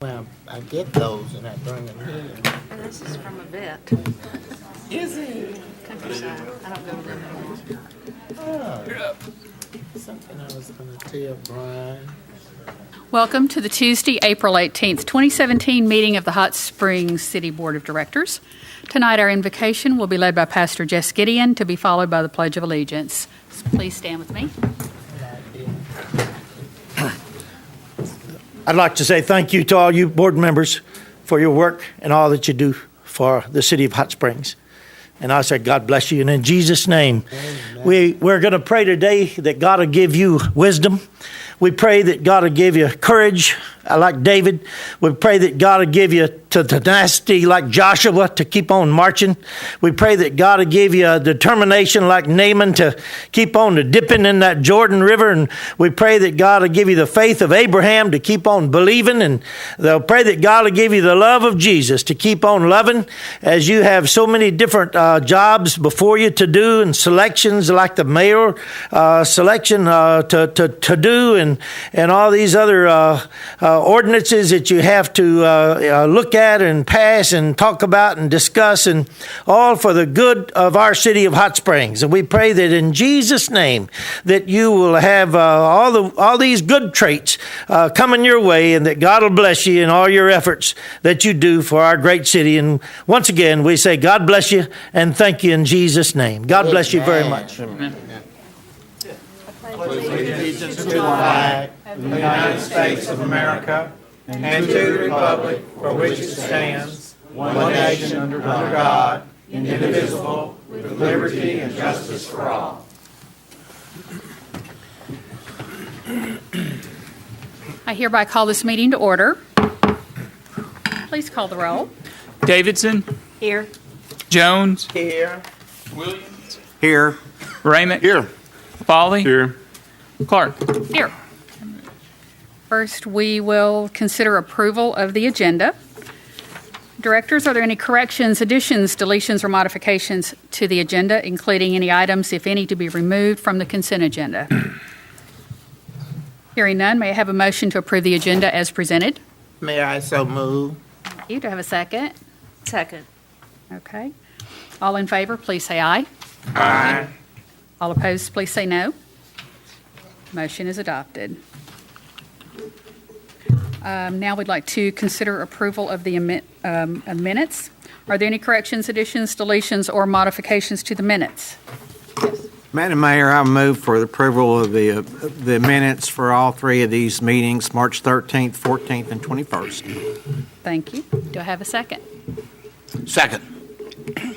Well, I get those and I bring them here. And this is from a vet. Is it? Countryside. I don't go to them anymore. Oh. Something I was gonna tell Brian. Welcome to the Tuesday, April 18th, 2017 meeting of the Hot Springs City Board of Directors. Tonight our invocation will be led by Pastor Jess Gideon, to be followed by the Pledge of Allegiance. So please stand with me. I'd like to say thank you to all you board members for your work and all that you do for the city of Hot Springs. And I say God bless you. And in Jesus' name, we're going to pray today that God will give you wisdom. We pray that God will give you courage, like David. We pray that God will give you tenacity, like Joshua, to keep on marching. We pray that God will give you a determination, like Naaman, to keep on dipping in that Jordan River. And we pray that God will give you the faith of Abraham to keep on believing. And they'll pray that God will give you the love of Jesus to keep on loving, as you have so many different jobs before you to do, and selections like the mayor selection to do, and all these other ordinances that you have to look at and pass and talk about and discuss, and all for the good of our city of Hot Springs. And we pray that in Jesus' name that you will have all these good traits coming your way, and that God will bless you in all your efforts that you do for our great city. And once again, we say God bless you and thank you in Jesus' name. God bless you very much. Amen. Allegiance to the flag of the United States of America and to the republic for which it stands, one nation under God, indivisible, with liberty and justice for all. I hereby call this meeting to order. Please call the roll. Davidson. Here. Jones. Here. Williams. Here. Ramick. Here. Foley. Here. Clark. Here. First, we will consider approval of the agenda. Directors, are there any corrections, additions, deletions, or modifications to the agenda, including any items, if any, to be removed from the consent agenda? Hearing none, may I have a motion to approve the agenda as presented? May I so move? Thank you. Do I have a second? Second. Okay. All in favor, please say aye. Aye. All opposed, please say no. Motion is adopted. Now we'd like to consider approval of the minutes. Are there any corrections, additions, deletions, or modifications to the minutes? Madam Mayor, I move for the approval of the minutes for all three of these meetings, March 13th, 14th, and 21st. Thank you. Do I have a second? Second.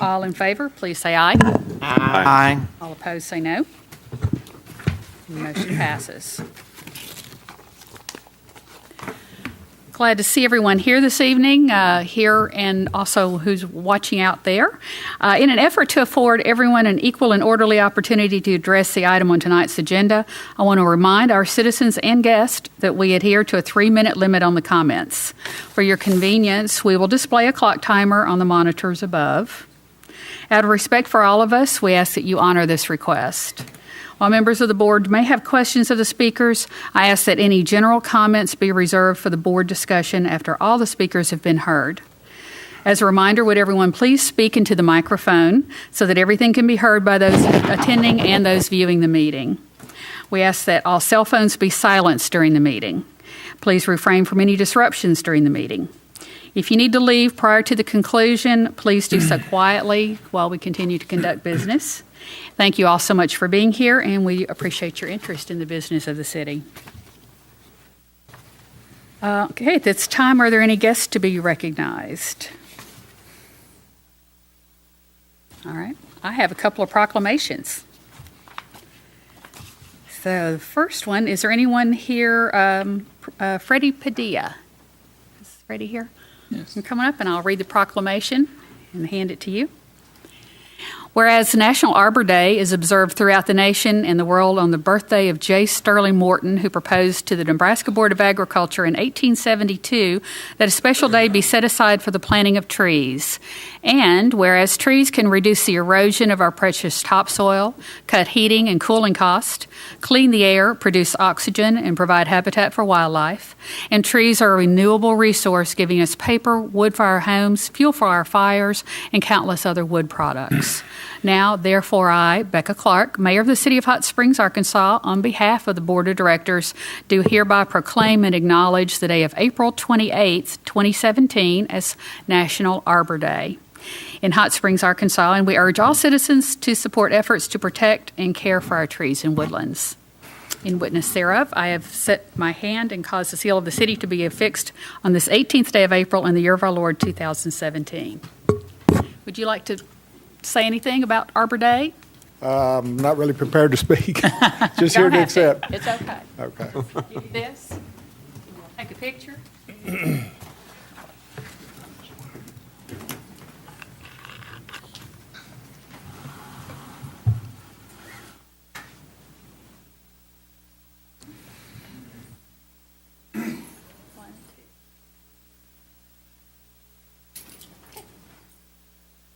All in favor, please say aye. Aye. All opposed, say no. Motion passes. Glad to see everyone here this evening, here and also who's watching out there. In an effort to afford everyone an equal and orderly opportunity to address the item on tonight's agenda, I want to remind our citizens and guests that we adhere to a 3-minute limit on the comments. For your convenience, we will display a clock timer on the monitors above. Out of respect for all of us, we ask that you honor this request. While members of the board may have questions of the speakers, I ask that any general comments be reserved for the board discussion after all the speakers have been heard. As a reminder, would everyone please speak into the microphone so that everything can be heard by those attending and those viewing the meeting. We ask that all cell phones be silenced during the meeting. Please refrain from any disruptions during the meeting. If you need to leave prior to the conclusion, please do so quietly while we continue to conduct business. Thank you all so much for being here, and we appreciate your interest in the business of the city. Okay, at this time, are there any guests to be recognized? All right, I have a couple of proclamations. So the first one, is there anyone here, Freddie Padilla? Is Freddie here? Yes. You're coming up, and I'll read the proclamation and hand it to you. Whereas National Arbor Day is observed throughout the nation and the world on the birthday of J. Sterling Morton, who proposed to the Nebraska Board of Agriculture in 1872 that a special day be set aside for the planting of trees. And whereas trees can reduce the erosion of our precious topsoil, cut heating and cooling costs, clean the air, produce oxygen, and provide habitat for wildlife, and trees are a renewable resource giving us paper, wood for our homes, fuel for our fires, and countless other wood products. Now, therefore, I, Becca Clark, Mayor of the City of Hot Springs, Arkansas, on behalf of the Board of Directors, do hereby proclaim and acknowledge the day of April 28th, 2017 as National Arbor Day in Hot Springs, Arkansas, and we urge all citizens to support efforts to protect and care for our trees and woodlands. In witness thereof, I have set my hand and caused the seal of the city to be affixed on this 18th day of April in the year of our Lord, 2017. Would you like to say anything about Arbor Day? I'm not really prepared to speak. Just here Don't to have to. accept. It's okay. Okay. Give you this. Take a picture.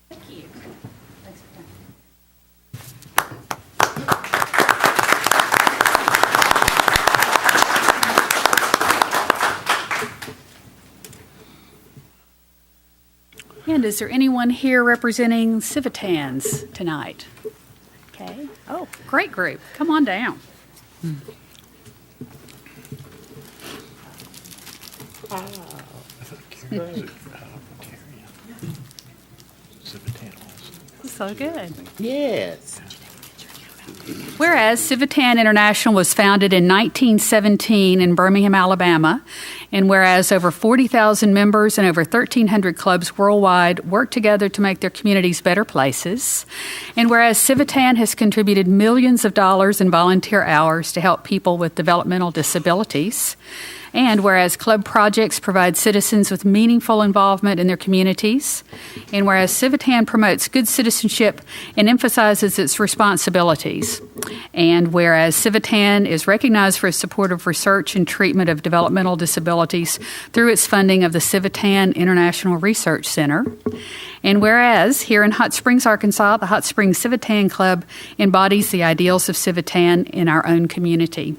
Thank you. Thanks for coming. And is there anyone here representing Civitans tonight? Okay. Oh, great group. Come on down. So good. Yes. Whereas Civitan International was founded in 1917 in Birmingham, Alabama, and whereas over 40,000 members and over 1,300 clubs worldwide work together to make their communities better places, and whereas Civitan has contributed millions of dollars in volunteer hours to help people with developmental disabilities, and whereas club projects provide citizens with meaningful involvement in their communities, and whereas Civitan promotes good citizenship and emphasizes its responsibilities, and whereas Civitan is recognized for its support of research and treatment of developmental disabilities through its funding of the Civitan International Research Center, and whereas here in Hot Springs, Arkansas, the Hot Springs Civitan Club embodies the ideals of Civitan in our own community.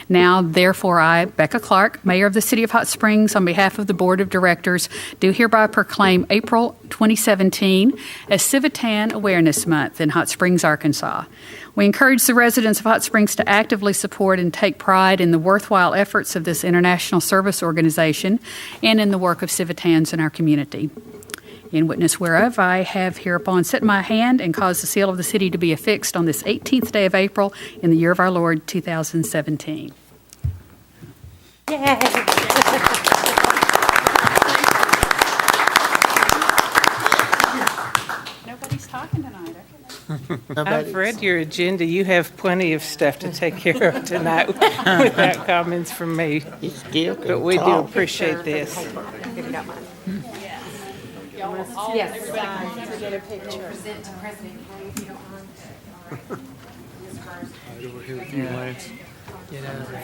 Now, therefore, I, Becca Clark, Mayor of the City of Hot Springs, on behalf of the Board of Directors, do hereby proclaim April 2017 as Civitan Awareness Month in Hot Springs, Arkansas. We encourage the residents of Hot Springs to actively support and take pride in the worthwhile efforts of this international service organization and in the work of Civitans in our community. In witness whereof, I have hereupon set my hand and caused the seal of the city to be affixed on this 18th day of April in the year of our Lord, 2017. Yay! Nobody's talking tonight, I've read your agenda. You have plenty of stuff to take care of tonight without comments from me. He's guilty. But we do appreciate this. Yes. To get a picture. Present to President Clay, if you don't mind. Over here with you, Lance. Get out of there.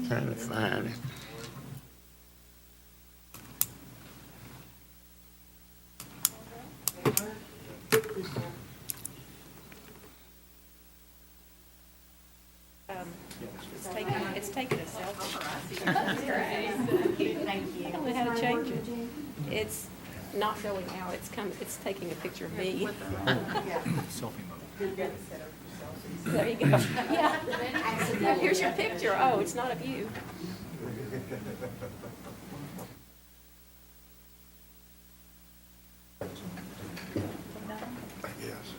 Trying to find it. It's taking a selfie. Thank you. I don't know how to change it. It's not going out. It's taking a picture of me. There you go. Yeah. Here's your picture. Oh, it's not of you.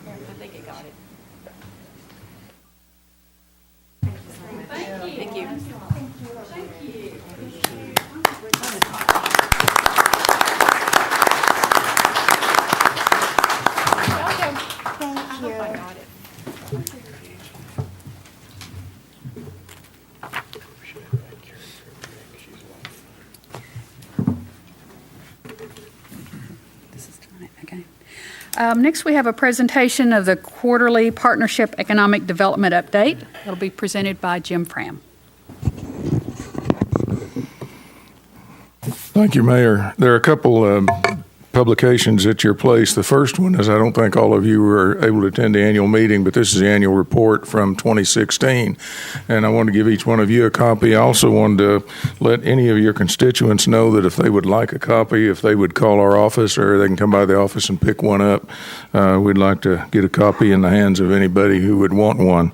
I think it got it. Thank you. Welcome. Thank you. I got it. Next, we have a presentation of the quarterly Partnership Economic Development Update. It'll be presented by Jim Fram. Thank you, Mayor. There are a couple publications at your place. The first one is, I don't think all of you were able to attend the annual meeting, but this is the annual report from 2016. And I want to give each one of you a copy. I also wanted to let any of your constituents know that if they would like a copy, if they would call our office or they can come by the office and pick one up, we'd like to get a copy in the hands of anybody who would want one.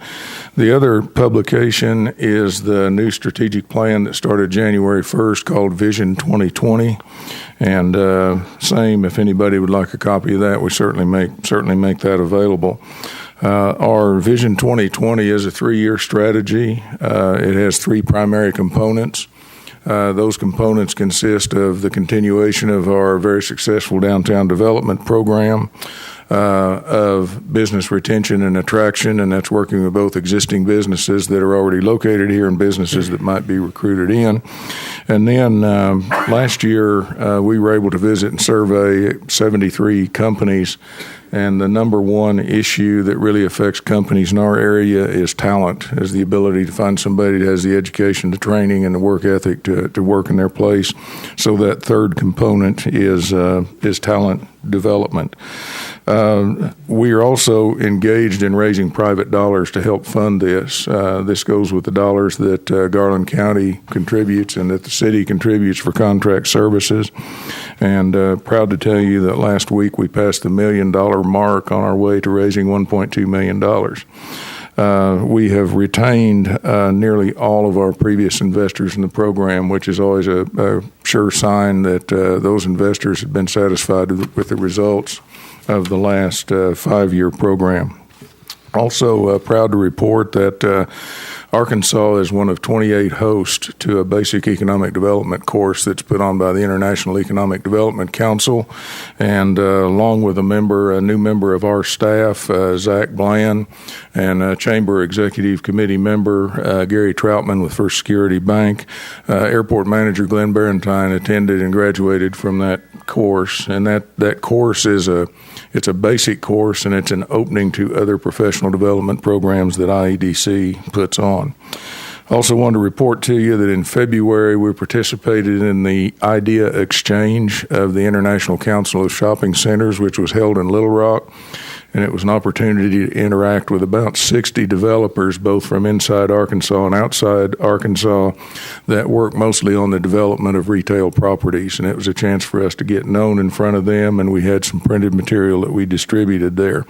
The other publication is the new strategic plan that started January 1st called Vision 2020. And same, if anybody would like a copy of that, we certainly make that available. Our Vision 2020 is a 3-year strategy. It has 3 primary components. Those components consist of the continuation of our very successful downtown development program, of business retention and attraction, and that's working with both existing businesses that are already located here and businesses that might be recruited in. And then last year, we were able to visit and survey 73 companies, and the number one issue that really affects companies in our area is talent, is the ability to find somebody that has the education, the training, and the work ethic to work in their place. So that third component is talent development. We are also engaged in raising private dollars to help fund this. This goes with the dollars that Garland County contributes and that the city contributes for contract services. And proud to tell you that last week we passed the $1 million mark on our way to raising $1.2 million. We have retained nearly all of our previous investors in the program, which is always a sure sign that those investors have been satisfied with the results of the last 5-year program. Also proud to report that Arkansas is one of 28 hosts to a basic economic development course that's put on by the International Economic Development Council, and along with a new member of our staff, Zach Bland, and a Chamber Executive Committee member, Gary Troutman with First Security Bank. Airport Manager Glenn Barentine attended and graduated from that course, and that course is it's a basic course, and it's an opening to other professional development programs that IEDC puts on. Also want to report to you that in February we participated in the Idea Exchange of the International Council of Shopping Centers, which was held in Little Rock. And it was an opportunity to interact with about 60 developers, both from inside Arkansas and outside Arkansas, that work mostly on the development of retail properties. And it was a chance for us to get known in front of them, and we had some printed material that we distributed there.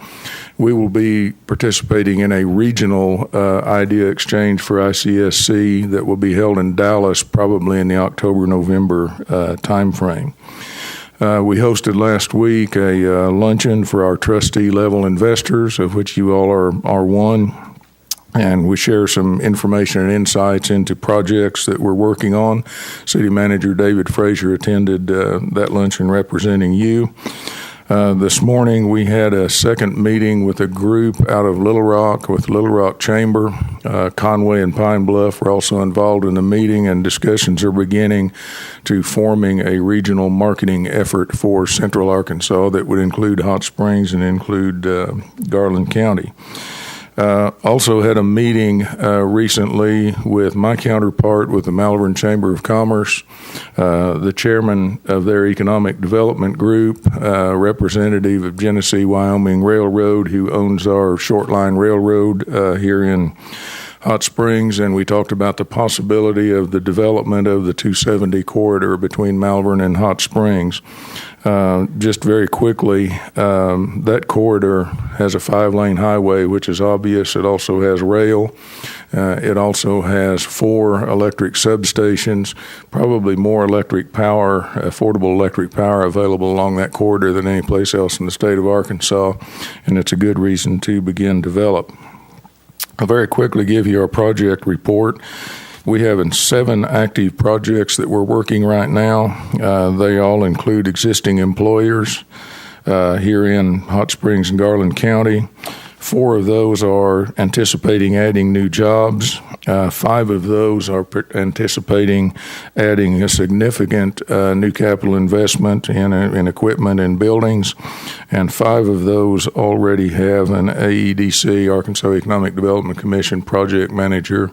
We will be participating in a regional idea exchange for ICSC that will be held in Dallas, probably in the October-November timeframe. We hosted last week a luncheon for our trustee-level investors, of which you all are one, and we share some information and insights into projects that we're working on. City Manager David Frazier attended that luncheon representing you. This morning we had a second meeting with a group out of Little Rock with Little Rock Chamber. Conway and Pine Bluff were also involved in the meeting, and discussions are beginning to forming a regional marketing effort for Central Arkansas that would include Hot Springs and include Garland County. Also had a meeting recently with my counterpart with the Malvern Chamber of Commerce, the chairman of their economic development group, representative of Genesee Wyoming Railroad, who owns our short line railroad here in Hot Springs, and we talked about the possibility of the development of the 270 corridor between Malvern and Hot Springs. Just very quickly, that corridor has a 5-lane highway, which is obvious. It also has rail. It also has 4 electric substations, probably more electric power, affordable electric power available along that corridor than any place else in the state of Arkansas, and it's a good reason to begin develop. I'll very quickly give you our project report. We have 7 active projects that we're working right now. They all include existing employers here in Hot Springs and Garland County. 4 of those are anticipating adding new jobs. 5 of those are anticipating adding a significant new capital investment in equipment and buildings, and 5 of those already have an AEDC, Arkansas Economic Development Commission project manager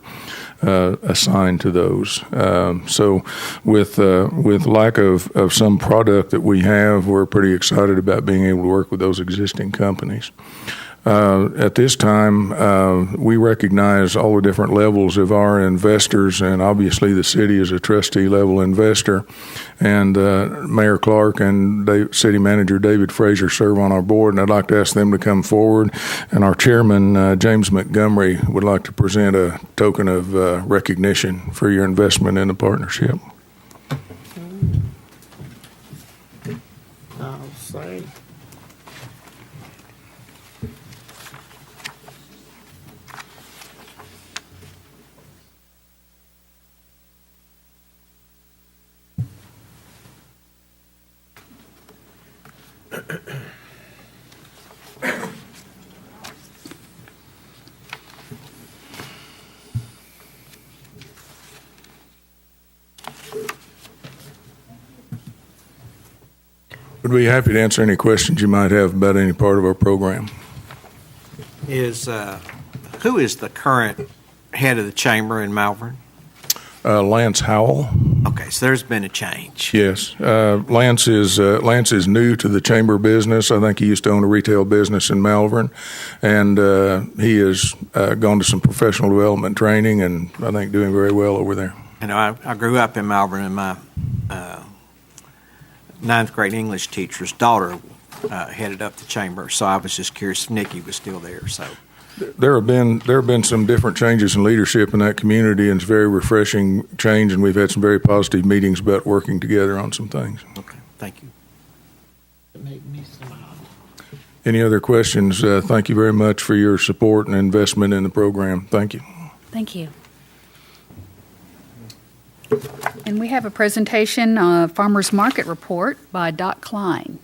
assigned to those. So with lack of some product that we have, we're pretty excited about being able to work with those existing companies. At this time, we recognize all the different levels of our investors, and obviously the city is a trustee-level investor. And Mayor Clark and City Manager David Frazier serve on our board, and I'd like to ask them to come forward. And our chairman, James Montgomery, would like to present a token of recognition for your investment in the partnership. I'll say. Would be happy to answer any questions you might have about any part of our program. Who is the current head of the chamber in Malvern? Lance Howell. Okay, so there's been a change. Yes, Lance is new to the chamber business. I think he used to own a retail business in Malvern, and he has gone to some professional development training, and I think doing very well over there. You know, I grew up in Malvern, and my ninth grade English teacher's daughter headed up the chamber, so I was just curious if Nikki was still there. So there have been some different changes in leadership in that community, and it's a very refreshing change, and we've had some very positive meetings about working together on some things. okay, thank you. It make me smile. Any other questions? Thank you very much for your support and investment in the program. Thank you. Thank you. And we have a presentation, Farmers Market Report by Doc Klein.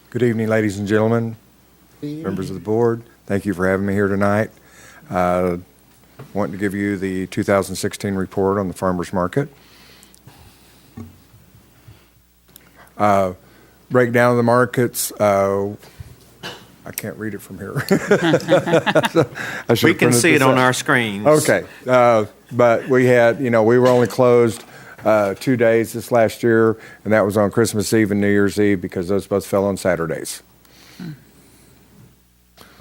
Good evening, ladies and gentlemen, members of the board. Thank you for having me here tonight. Wanting to give you the 2016 report on the farmers market. Breakdown of the markets. I can't read it from here. We can see it on our screens. Okay, but we had, we were only closed 2 days this last year, and that was on Christmas Eve and New Year's Eve because those both fell on Saturdays. I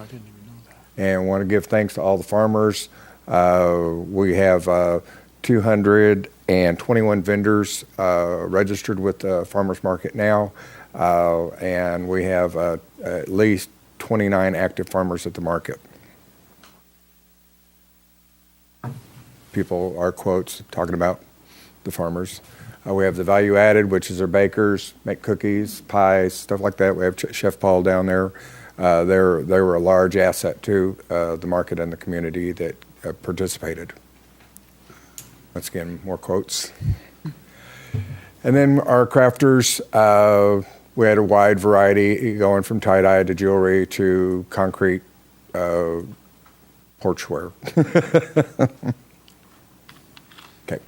didn't even know that. And want to give thanks to all the farmers. We have 221 vendors registered with the farmers market now, and we have at least 29 active farmers at the market. People are quotes talking about the farmers. We have the value added, which is our bakers, make cookies, pies, stuff like that. We have Chef Paul down there. They were a large asset to the market and the community that participated. Once again, more quotes. And then our crafters, we had a wide variety going from tie-dye to jewelry to concrete porchware. Okay.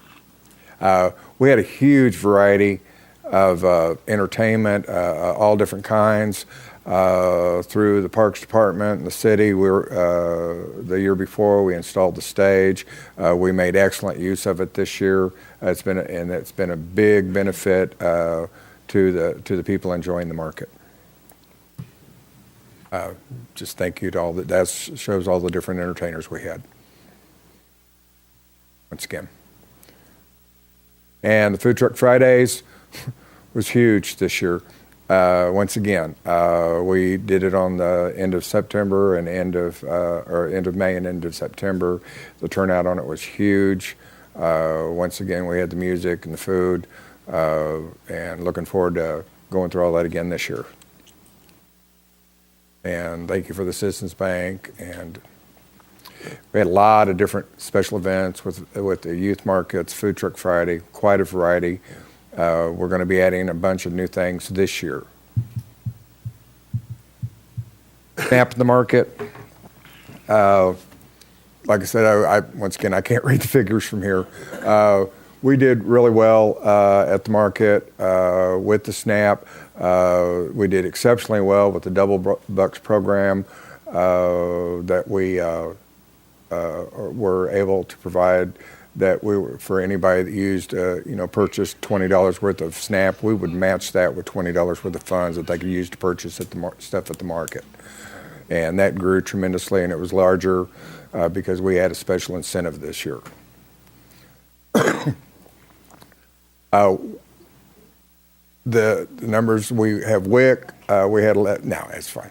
We had a huge variety of entertainment, all different kinds, through the Parks Department and the city. The year before, we installed the stage. We made excellent use of it this year. It's been a big benefit to the people enjoying the market. Just thank you to all that shows all the different entertainers we had. Once again. And the Food Truck Fridays was huge this year. Once again, we did it on the end of September and end of May and end of September. The turnout on it was huge. Once again, we had the music and the food, and looking forward to going through all that again this year. And thank you for the Citizens Bank. And we had a lot of different special events with the youth markets, Food Truck Friday, quite a variety. We're going to be adding a bunch of new things this year. SNAP in the market. Like I said, once again, I can't read the figures from here. We did really well at the market with the SNAP. We did exceptionally well with the Double Bucks program that we were able to provide. That we were, for anybody that used, purchased $20 worth of SNAP, we would match that with $20 worth of funds that they could use to purchase stuff at the market. And that grew tremendously, and it was larger because we had a special incentive this year. The numbers, we have WIC, we had, no, it's fine.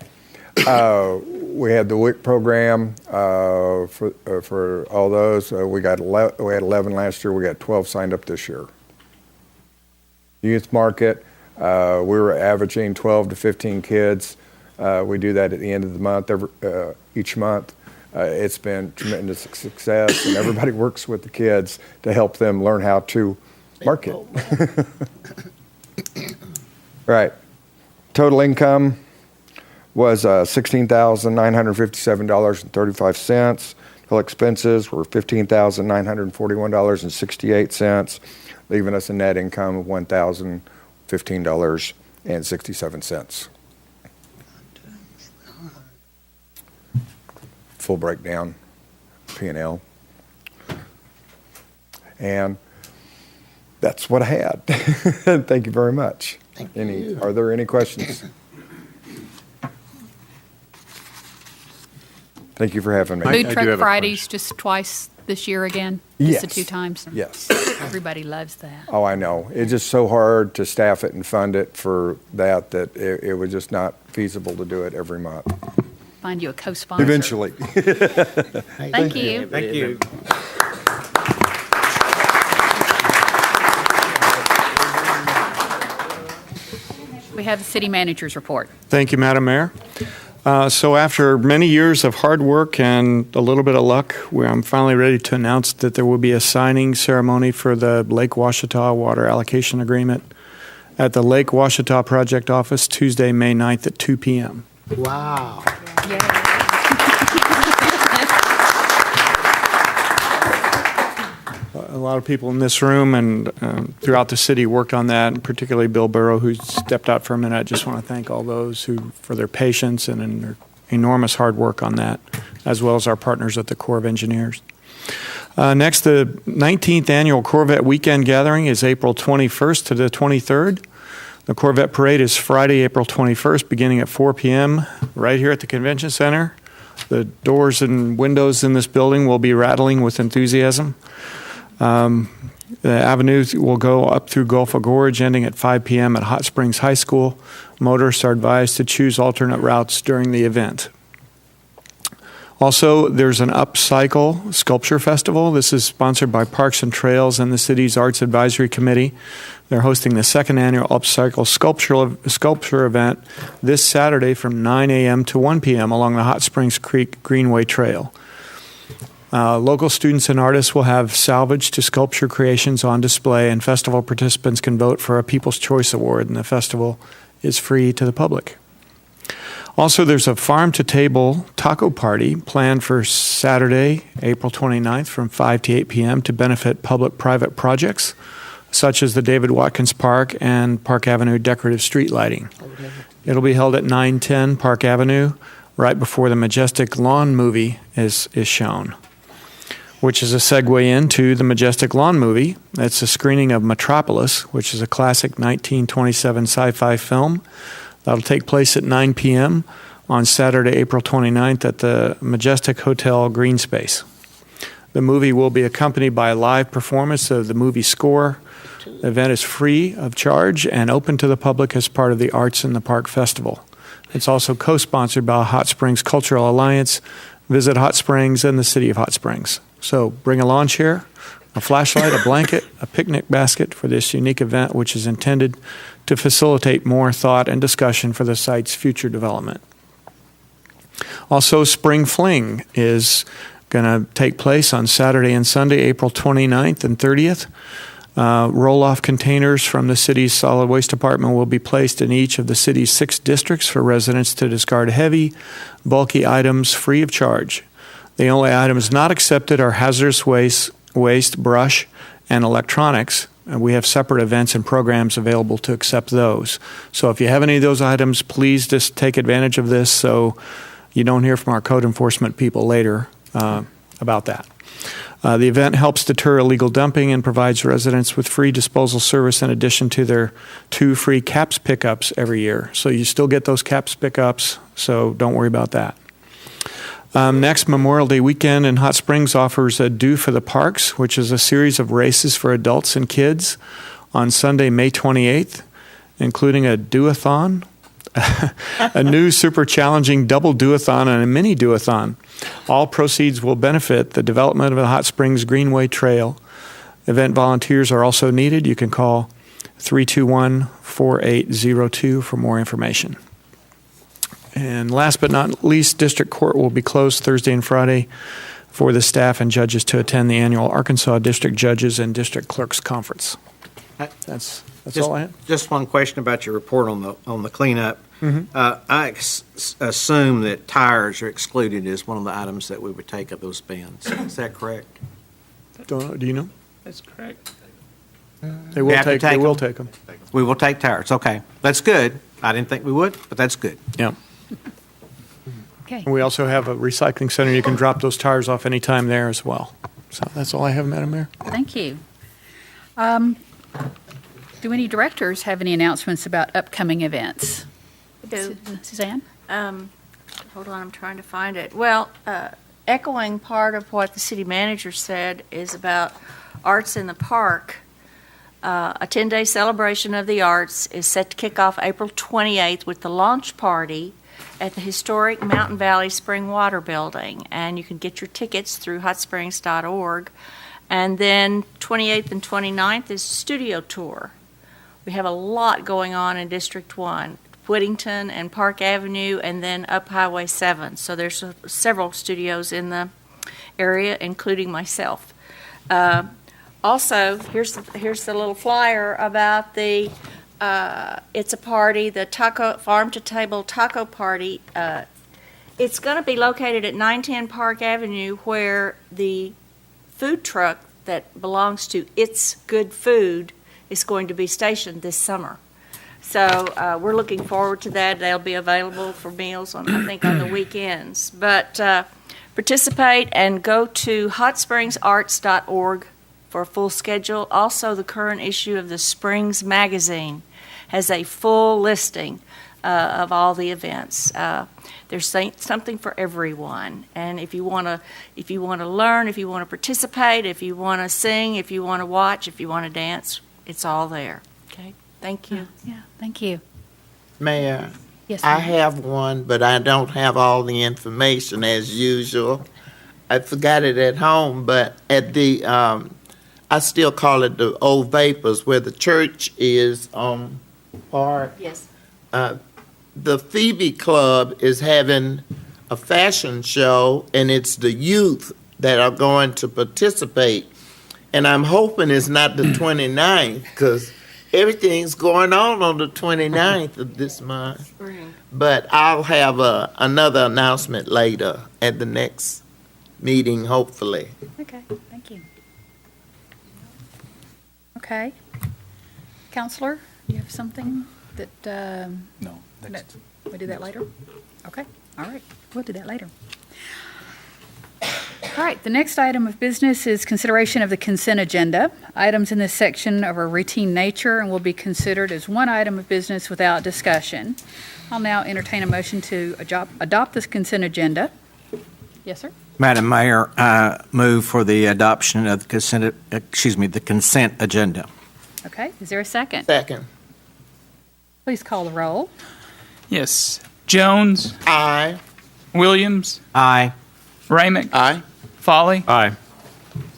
We had the WIC program for all those. We had 11 last year. We got 12 signed up this year. Youth market, we were averaging 12 to 15 kids. We do that at the end of the month, each month. It's been tremendous success, and everybody works with the kids to help them learn how to market. Right. Total income was $16,957.35. Total expenses were $15,941.68, leaving us a net income of $1,015.67. Full breakdown, P&L. And that's what I had. Thank you very much. Are there any questions? Thank you for having me. Food Truck Fridays just twice this year again? Yes. Just the 2 times? Yes. Everybody loves that. Oh, I know. It's just so hard to staff it and fund it for that it was just not feasible to do it every month. Find you a co-sponsor. Eventually. Thank you. Thank you. We have the city manager's report. Thank you, Madam Mayor. So after many years of hard work and a little bit of luck, I'm finally ready to announce that there will be a signing ceremony for the Lake Washita Water Allocation Agreement at the Lake Washita Project Office Tuesday, May 9th at 2 p.m. Wow. A lot of people in this room and throughout the city worked on that, and particularly Bill Burrow, who stepped out for a minute. I just want to thank all those for their patience and their enormous hard work on that, as well as our partners at the Corps of Engineers. Next, the 19th Annual Corvette Weekend Gathering is April 21st to the 23rd. The Corvette Parade is Friday, April 21st, beginning at 4 p.m. right here at the Convention Center. The doors and windows in this building will be rattling with enthusiasm. The avenue will go up through Gulf Gorge, ending at 5 p.m. at Hot Springs High School. Motorists are advised to choose alternate routes during the event. Also, there's an Upcycle Sculpture Festival. This is sponsored by Parks and Trails and the city's Arts Advisory Committee. They're hosting the 2nd annual Upcycle Sculpture event this Saturday from 9 a.m. to 1 p.m. along the Hot Springs Creek Greenway Trail. Local students and artists will have salvage to sculpture creations on display, and festival participants can vote for a People's Choice Award, and the festival is free to the public. Also, there's a farm-to-table taco party planned for Saturday, April 29th from 5 to 8 p.m. to benefit public-private projects, such as the David Watkins Park and Park Avenue decorative street lighting. It'll be held at 910 Park Avenue, right before the Majestic Lawn movie is shown, which is a segue into the Majestic Lawn movie. It's a screening of Metropolis, which is a classic 1927 sci-fi film. That'll take place at 9 p.m. on Saturday, April 29th at the Majestic Hotel Green Space. The movie will be accompanied by a live performance of the movie score. The event is free of charge and open to the public as part of the Arts in the Park Festival. It's also co-sponsored by Hot Springs Cultural Alliance, Visit Hot Springs, and the City of Hot Springs. So bring a lawn chair, a flashlight, a blanket, a picnic basket for this unique event, which is intended to facilitate more thought and discussion for the site's future development. Also, Spring Fling is going to take place on Saturday and Sunday, April 29th and 30th. Roll-off containers from the city's solid waste department will be placed in each of the city's 6 districts for residents to discard heavy, bulky items free of charge. The only items not accepted are hazardous waste, brush, and electronics. And we have separate events and programs available to accept those. So if you have any of those items, please just take advantage of this so you don't hear from our code enforcement people later about that. The event helps deter illegal dumping and provides residents with free disposal service in addition to their 2 free CAPS pickups every year. So you still get those CAPS pickups, so don't worry about that. Next, Memorial Day weekend in Hot Springs offers a Do for the Parks, which is a series of races for adults and kids on Sunday, May 28th, including a do-a-thon, a new super challenging double do-a-thon and a mini do-a-thon. All proceeds will benefit the development of the Hot Springs Greenway Trail. Event volunteers are also needed. You can call 321-4802 for more information. And last but not least, District Court will be closed Thursday and Friday for the staff and judges to attend the annual Arkansas District Judges and District Clerks Conference. That's all I have. Just one question about your report on the cleanup. I assume that tires are excluded as one of the items that we would take of those bins. Is that correct? Do you know? That's correct. They will take them. We will take tires. Okay, that's good. I didn't think we would, but that's good. Yeah. Okay. And we also have a recycling center. You can drop those tires off anytime there as well. So that's all I have, Madam Mayor. Thank you. Do any directors have any announcements about upcoming events? Do. Suzanne? Hold on, I'm trying to find it. Well, echoing part of what the city manager said is about Arts in the Park. A 10-day celebration of the arts is set to kick off April 28th with the launch party at the historic Mountain Valley Spring Water Building. And you can get your tickets through hotsprings.org. And then 28th and 29th is studio tour. We have a lot going on in District 1, Whittington and Park Avenue, and then up Highway 7. So there's several studios in the area, including myself. Also, here's the little flyer about the it's a party, the taco farm to table taco party. It's going to be located at 910 Park Avenue, where the food truck that belongs to It's Good Food is going to be stationed this summer. So we're looking forward to that. They'll be available for meals on the weekends. But participate and go to hotspringsarts.org for a full schedule. Also, the current issue of the Springs magazine has a full listing of all the events. There's something for everyone. And if you want to learn, if you want to participate, if you want to sing, if you want to watch, if you want to dance, it's all there. Okay. Thank you. Yeah, thank you. Mayor, Yes, I ma'am. have one, but I don't have all the information as usual. I forgot it at home, but at the I still call it the Old Vapors, where the church is on Park. Yes. The Phoebe Club is having a fashion show, and it's the youth that are going to participate. And I'm hoping it's not the 29th, because everything's going on the 29th of this month. Spring. But I'll have another announcement later at the next meeting, hopefully. Okay, thank you. Okay. Counselor, you have something that, No. we do that later? Okay, all right, we'll do that later. All right, the next item of business is consideration of the consent agenda. Items in this section are of routine nature and will be considered as one item of business without discussion. I'll now entertain a motion to adopt this consent agenda. Yes, sir? Madam Mayor, I move for the adoption of the consent agenda. Okay, is there a second? Second. Please call the roll. Yes. Jones, Aye. Williams, Aye. Ramick, Aye. Folly, Aye.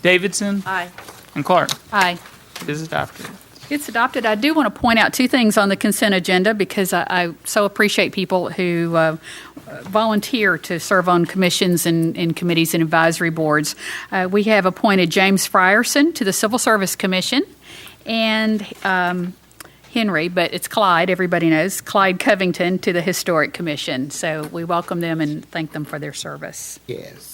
Davidson, Aye. and Clark. Aye. It is adopted. It's adopted. I do want to point out two things on the consent agenda because I so appreciate people who volunteer to serve on commissions and committees and advisory boards. We have appointed James Frierson to the Civil Service Commission and Henry, but it's Clyde, everybody knows, Clyde Covington to the Historic Commission. So we welcome them and thank them for their service. Yes.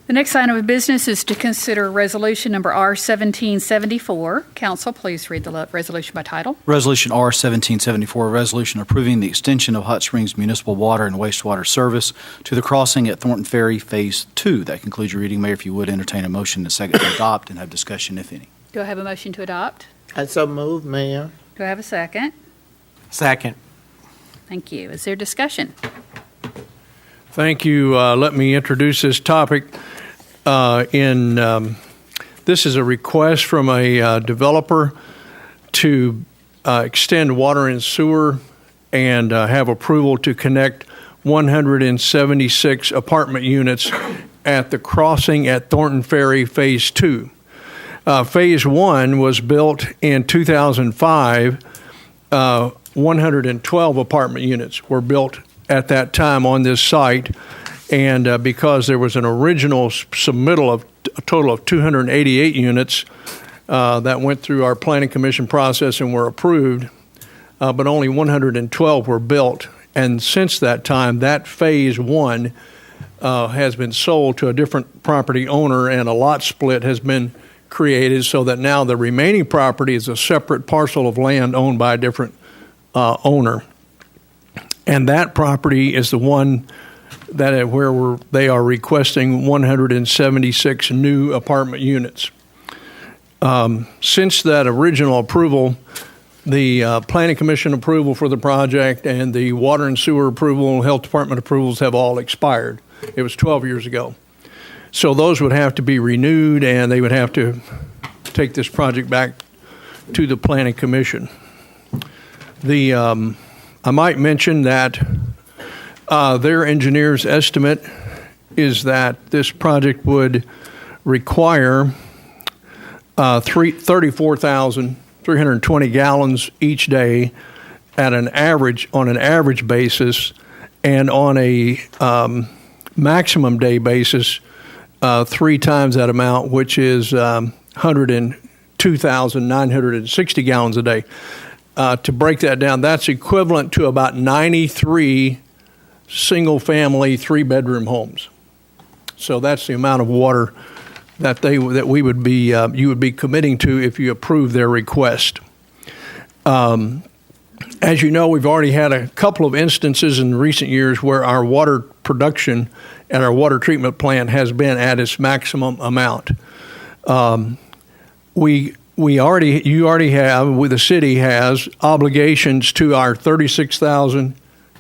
The next item of business is to consider resolution number R-1774. Council, please read the resolution by title. Resolution R-1774, a resolution approving the extension of Hot Springs Municipal Water and Wastewater Service to the crossing at Thornton Ferry Phase 2. That concludes your reading, Mayor. If you would entertain a motion and a second to adopt and have discussion, if any. Do I have a motion to adopt? I so move, Mayor. Do I have a second? Second. Thank you. Is there discussion? Thank you. Let me introduce this topic. This is a request from a developer to extend water and sewer and have approval to connect 176 apartment units at the crossing at Thornton Ferry Phase 2. Phase 1 was built in 2005. 112 apartment units were built at that time on this site, and because there was an original submittal of a total of 288 units that went through our planning commission process and were approved, but only 112 were built. And since that time, that phase 1 has been sold to a different property owner, and a lot split has been created so that now the remaining property is a separate parcel of land owned by a different owner. And that property is the one that where they are requesting 176 new apartment units. Since that original approval, the Planning Commission approval for the project and the water and sewer approval, health department approvals have all expired. It was 12 years ago. So those would have to be renewed, and they would have to take this project back to the Planning Commission. I might mention that their engineer's estimate is that this project would require 34,320 gallons each day on an average basis, and on a maximum day basis, 3 times that amount, which is 102,960 gallons a day. To break that down, that's equivalent to about 93 single-family, 3-bedroom homes. So that's the amount of water that we would be you would be committing to if you approve their request. As you know, we've already had a couple of instances in recent years where our water production at our water treatment plant has been at its maximum amount. The city has obligations to our 36,000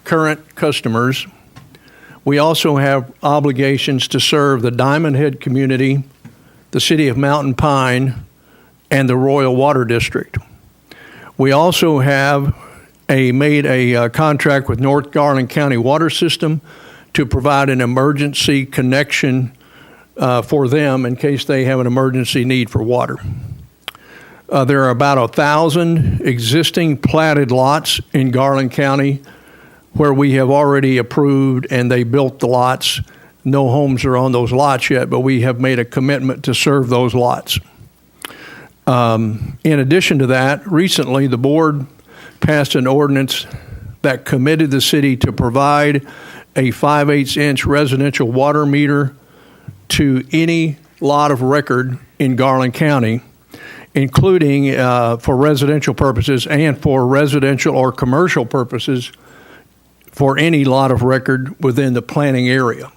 current customers. We also have obligations to serve the Diamond Head community, the city of Mountain Pine, and the Royal Water District. We also have made a contract with North Garland County Water System to provide an emergency connection for them in case they have an emergency need for water. There are about 1,000 existing platted lots in Garland County where we have already approved and they built the lots. No homes are on those lots yet, but we have made a commitment to serve those lots. In addition to that, recently the board passed an ordinance that committed the city to provide a 5/8-inch residential water meter to any lot of record in Garland County, including for residential purposes and for residential or commercial purposes for any lot of record within the planning area.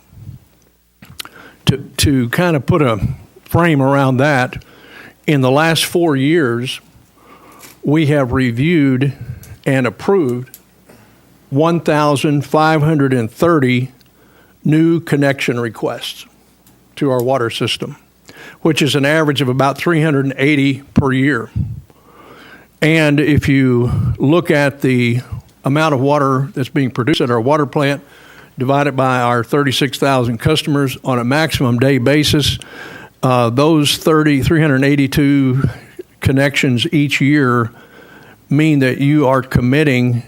To kind of put a frame around that, in the last 4 years, we have reviewed and approved 1,530 new connection requests to our water system, which is an average of about 380 per year. And if you look at the amount of water that's being produced at our water plant, divided by our 36,000 customers on a maximum day basis, those 382 connections each year mean that you are committing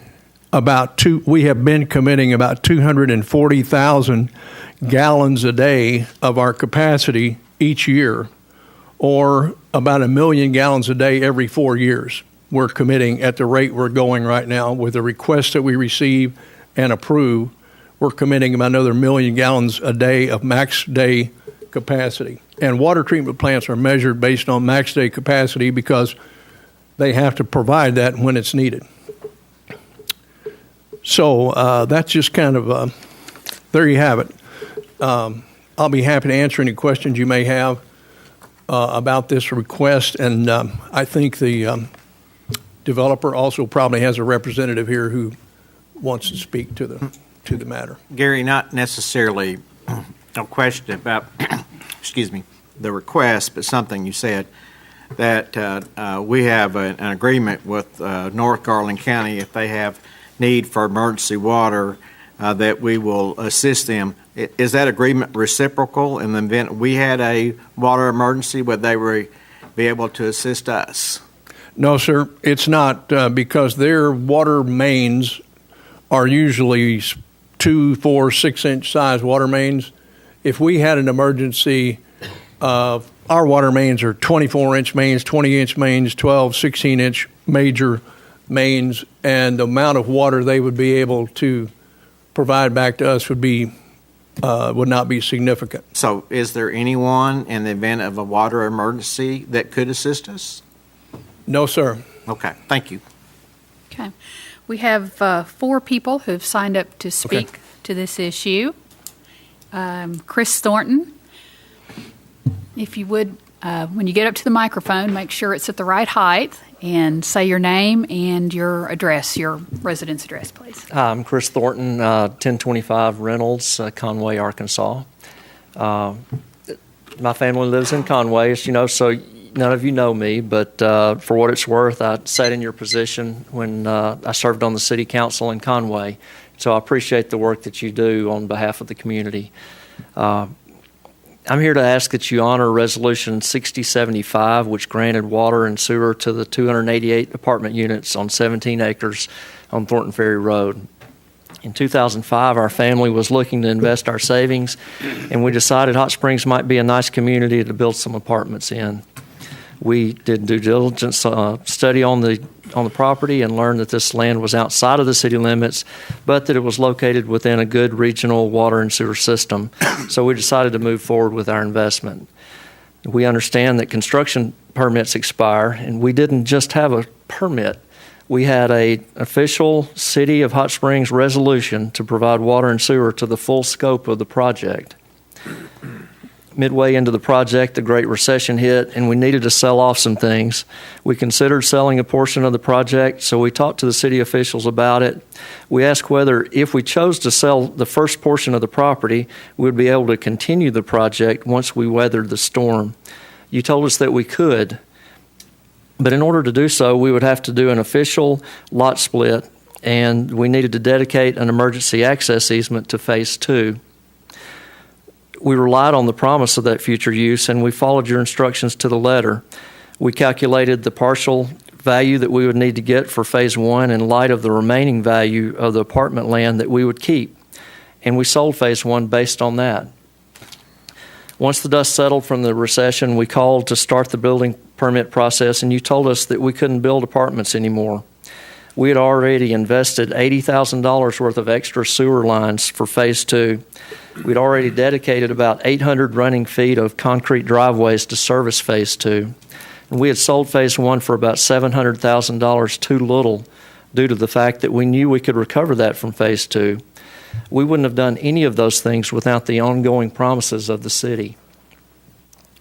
we have been committing about 240,000 gallons a day of our capacity each year or about 1 million gallons a day every 4 years. We're committing at the rate we're going right now with the requests that we receive and approve. We're committing about another 1 million gallons a day of max day capacity. And water treatment plants are measured based on max day capacity because they have to provide that when it's needed. So that's just kind of, there you have it. I'll be happy to answer any questions you may have about this request. And I think the developer also probably has a representative here who wants to speak to the matter. Gary, not necessarily a question about, excuse me, the request, but something you said, that we have an agreement with North Garland County if they have need for emergency water, that we will assist them. Is that agreement reciprocal? In the event we had a water emergency, would they be able to assist us? No, sir, it's not, because their water mains are usually 2, 4, 6-inch size water mains. If we had an emergency, our water mains are 24-inch mains, 20-inch mains, 12, 16-inch major mains, and the amount of water they would be able to provide back to us would not be significant. So is there anyone in the event of a water emergency that could assist us? No, sir. Okay, thank you. Okay. We have 4 people who've signed up to speak to this issue. Chris Thornton, if you would, when you get up to the microphone, make sure it's at the right height and say your name and your address, your residence address, please. Hi, I'm Chris Thornton, 1025 Reynolds, Conway, Arkansas. My family lives in Conway, as you know, so none of you know me, but for what it's worth, I sat in your position when I served on the city council in Conway. So I appreciate the work that you do on behalf of the community. I'm here to ask that you honor Resolution 6075, which granted water and sewer to the 288 apartment units on 17 acres on Thornton Ferry Road. In 2005, our family was looking to invest our savings, and we decided Hot Springs might be a nice community to build some apartments in. We did due diligence study on the property and learned that this land was outside of the city limits, but that it was located within a good regional water and sewer system. So we decided to move forward with our investment. We understand that construction permits expire, and we didn't just have a permit. We had an official City of Hot Springs resolution to provide water and sewer to the full scope of the project. Midway into the project, the Great Recession hit, and we needed to sell off some things. We considered selling a portion of the project, so we talked to the city officials about it. We asked whether, if we chose to sell the first portion of the property, we would be able to continue the project once we weathered the storm. You told us that we could, but in order to do so, we would have to do an official lot split, and we needed to dedicate an emergency access easement to Phase 2. We relied on the promise of that future use, and we followed your instructions to the letter. We calculated the partial value that we would need to get for Phase 1 in light of the remaining value of the apartment land that we would keep, and we sold Phase 1 based on that. Once the dust settled from the recession, we called to start the building permit process, and you told us that we couldn't build apartments anymore. We had already invested $80,000 worth of extra sewer lines for Phase 2. We'd already dedicated about 800 running feet of concrete driveways to service Phase 2. And we had sold Phase 1 for about $700,000 too little due to the fact that we knew we could recover that from Phase 2. We wouldn't have done any of those things without the ongoing promises of the city.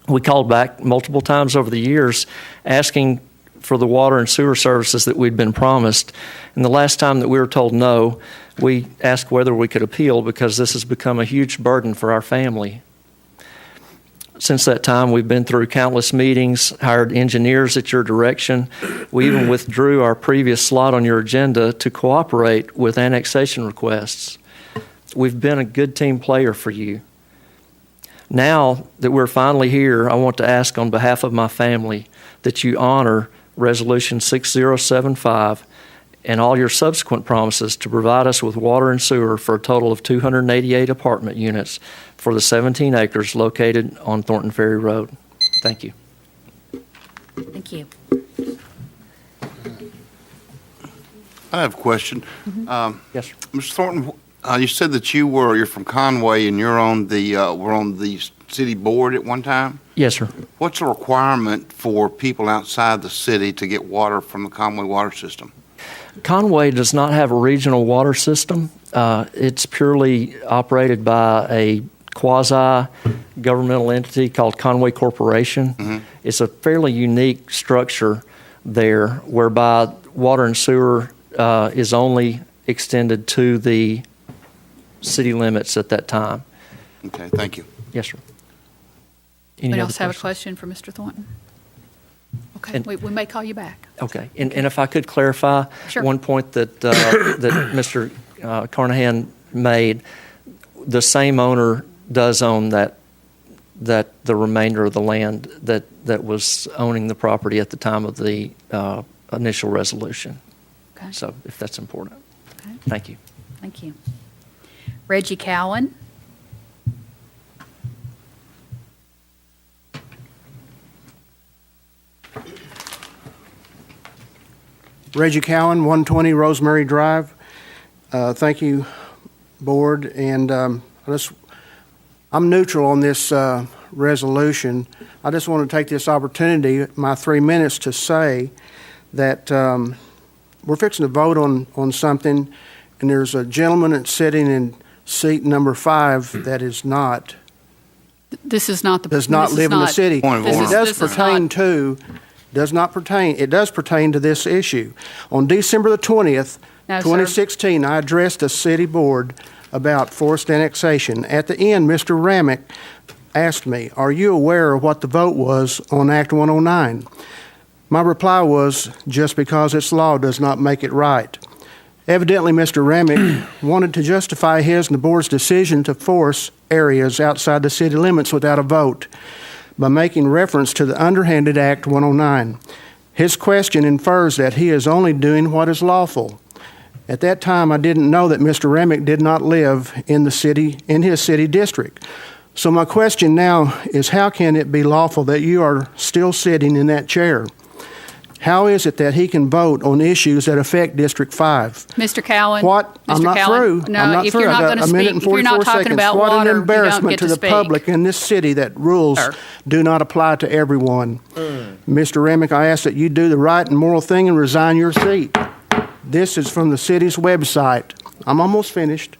We called back multiple times over the years asking for the water and sewer services that we'd been promised. And the last time that we were told no, we asked whether we could appeal because this has become a huge burden for our family. Since that time, we've been through countless meetings, hired engineers at your direction. We even withdrew our previous slot on your agenda to cooperate with annexation requests. We've been a good team player for you. Now that we're finally here, I want to ask on behalf of my family that you honor Resolution 6075 and all your subsequent promises to provide us with water and sewer for a total of 288 apartment units for the 17 acres located on Thornton Ferry Road. Thank you. Thank you. I have a question. Yes, sir. Mr. Thornton, you said that you're from Conway and you're on were on the city board at one time? Yes, sir. What's the requirement for people outside the city to get water from the Conway water system? Conway does not have a regional water system. It's purely operated by a quasi-governmental entity called Conway Corporation. Mm-hmm. It's a fairly unique structure there whereby water and sewer is only extended to the city limits at that time. Okay, thank you. Yes, sir. Anyone else have a questions? question for Mr. Thornton? Okay, And- we may call you back. Okay, and if I could clarify Sure. one point that that Mr. Carnahan made, the same owner does own that the remainder of the land that was owning the property at the time of the initial resolution. Okay. So if that's important. Okay. Thank you. Thank you. Reggie Cowan. Reggie Cowan, 120 Rosemary Drive. Thank you, Board. And I'm neutral on this resolution. I just want to take this opportunity, my 3 minutes, to say that we're fixing to vote on something, and there's a gentleman that's sitting in seat number 5 that is not, This is not the. does not this is live in the not- city. Point of This order. It is- does this is pertain not- to, it does pertain to this issue. On December the 20th, No, sir. 2016, I addressed the city board about forced annexation. At the end, Mr. Ramick asked me, "Are you aware of what the vote was on Act 109?" My reply was, "Just because it's law does not make it right." Evidently, Mr. Ramick wanted to justify his and the board's decision to force areas outside the city limits without a vote by making reference to the underhanded Act 109. His question infers that he is only doing what is lawful. At that time, I didn't know that Mr. Remick did not live in his city district. So my question now is, how can it be lawful that you are still sitting in that chair? How is it that he can vote on issues that affect District 5? Mr. Cowan. What? I'm Mr. not Cowan, through. No, I'm not if through. you're I not got going to a minute speak, and if you're not 44 talking seconds. about What water, an you don't embarrassment get to to the speak. public in this city that rules Sir. do not apply to everyone. Mr. Remick, I ask that you do the right and moral thing and resign your seat. This is from the city's website. I'm almost finished.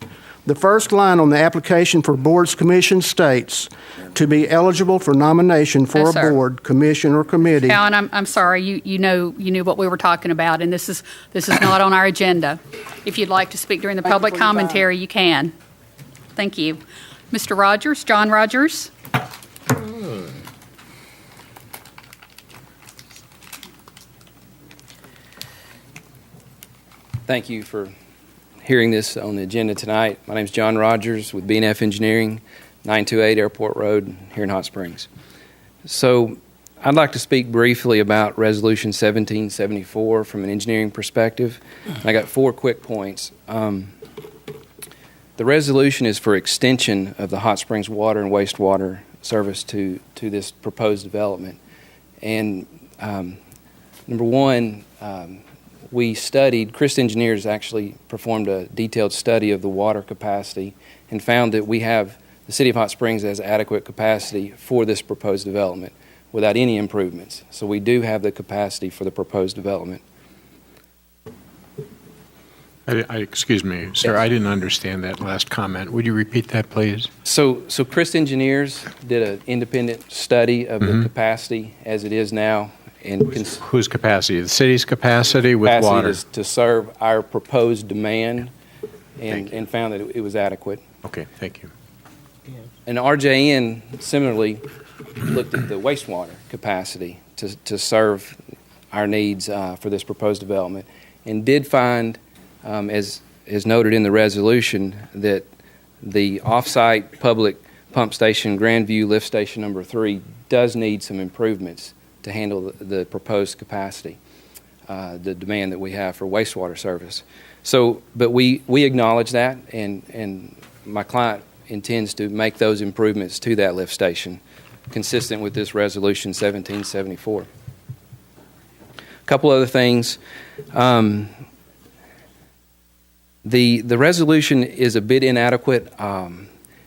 The first line on the application for boards commission states, to be eligible for nomination for No, a sir. board, commission, or committee. Cowan, I'm sorry, you knew what we were talking about, and this is not on our agenda. If you'd like to speak during the public commentary, you can. Thank you. Mr. Rogers, John Rogers. Thank you for hearing this on the agenda tonight. My name is John Rogers with B&F Engineering, 928 Airport Road here in Hot Springs. So I'd like to speak briefly about Resolution 1774 from an engineering perspective. I got 4 quick points. The resolution is for extension of the Hot Springs water and wastewater service to this proposed development. And number one, we studied, Chris Engineers actually performed a detailed study of the water capacity and found that the City of Hot Springs has adequate capacity for this proposed development without any improvements. So we do have the capacity for the proposed development. Excuse me, sir, I didn't understand that last comment. Would you repeat that, please? So Chris Engineers did an independent study of the capacity as it is now. And Whose capacity? The city's capacity with capacity water? to serve our proposed demand and found that it was adequate. Okay, thank you. And RJN similarly looked at the wastewater capacity to serve our needs for this proposed development and did find, as noted in the resolution, that the off-site public pump station Grandview Lift Station number 3 does need some improvements to handle the proposed capacity, the demand that we have for wastewater service. So, but we acknowledge that, and my client intends to make those improvements to that lift station, consistent with this resolution 1774. A couple other things. The resolution is a bit inadequate.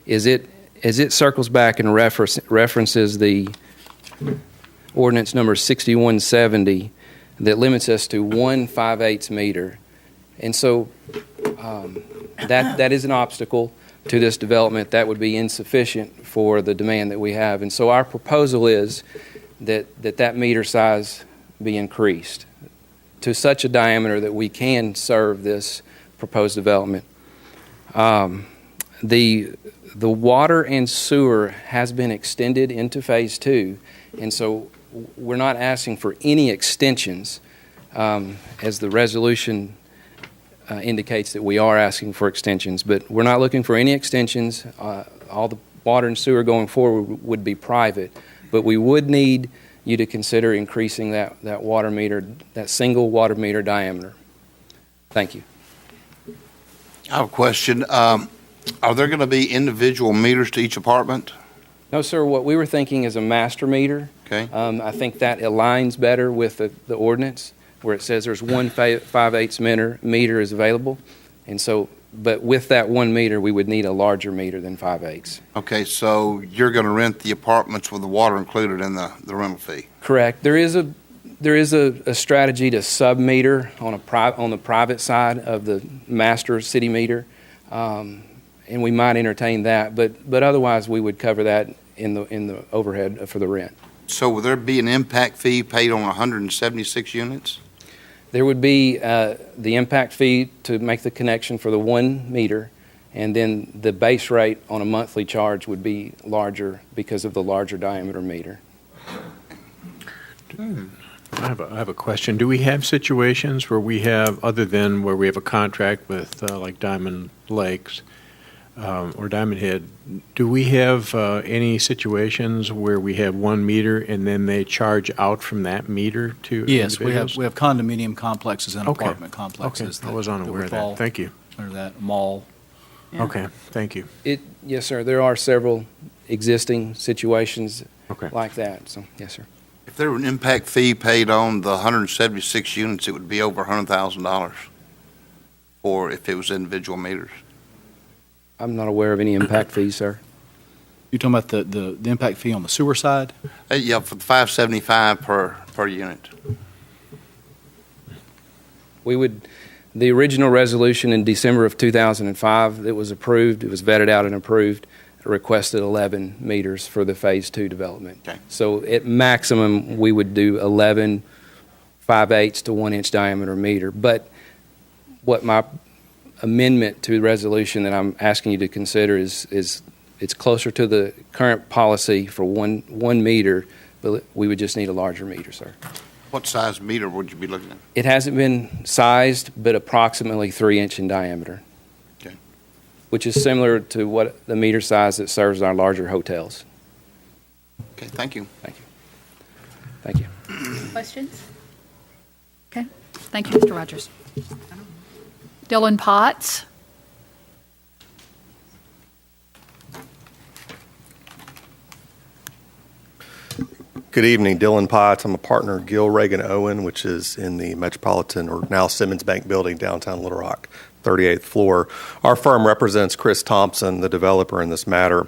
As it circles back and references the ordinance number 6170 that limits us to 1 5/8 meter. And so that is an obstacle to this development. That would be insufficient for the demand that we have. And so our proposal is that meter size be increased to such a diameter that we can serve this proposed development. The water and sewer has been extended into phase 2, and so we're not asking for any extensions, as the resolution indicates that we are asking for extensions, but we're not looking for any extensions. All the water and sewer going forward would be private, but we would need you to consider increasing that water meter, that single water meter diameter. Thank you. I have a question. Are there going to be individual meters to each apartment? No, sir. What we were thinking is a master meter. Okay. I think that aligns better with the ordinance, where it says there's 1 5/8 meter is available. And so, but with that 1 meter, we would need a larger meter than 5/8. Okay, so you're going to rent the apartments with the water included in the rental fee? Correct. There is a strategy to sub-meter on the private side of the master city meter, and we might entertain that. But otherwise, we would cover that in the overhead for the rent. So will there be an impact fee paid on 176 units? There would be the impact fee to make the connection for the 1 meter, and then the base rate on a monthly charge would be larger because of the larger diameter meter. I have a question. Do we have situations where we have, other than where we have a contract with like Diamond Lakes or Diamond Head, do we have any situations where we have 1 meter and then they charge out from that meter to Yes, individuals? we have condominium complexes and Okay. apartment complexes. Okay, I was unaware of that. Thank you. Under that mall. Okay, thank you. Yes, sir. There are several existing situations Okay. like that. So, yes, sir. If there were an impact fee paid on the 176 units, it would be over $100,000, or if it was individual meters. I'm not aware of any impact fees, sir. You talking about the impact fee on the sewer side? Yeah, for the $575 per unit. The original resolution in December of 2005, it was approved, it was vetted out and approved, requested 11 meters for the Phase 2 development. Okay. So at maximum, we would do 11 5/8 to 1 inch diameter meter. But what my amendment to the resolution that I'm asking you to consider is it's closer to the current policy for one meter, but we would just need a larger meter, sir. What size meter would you be looking at? It hasn't been sized, but approximately 3 inch in diameter. Okay. Which is similar to what the meter size that serves our larger hotels. Okay, thank you. Thank you. Thank you. Questions? Okay, thank you, Mr. Rogers. Dylan Potts. Good evening, Dylan Potts. I'm a partner of Gill, Reagan, Owen, which is in the Metropolitan, or now Simmons Bank building, downtown Little Rock, 38th floor. Our firm represents Chris Thompson, the developer in this matter.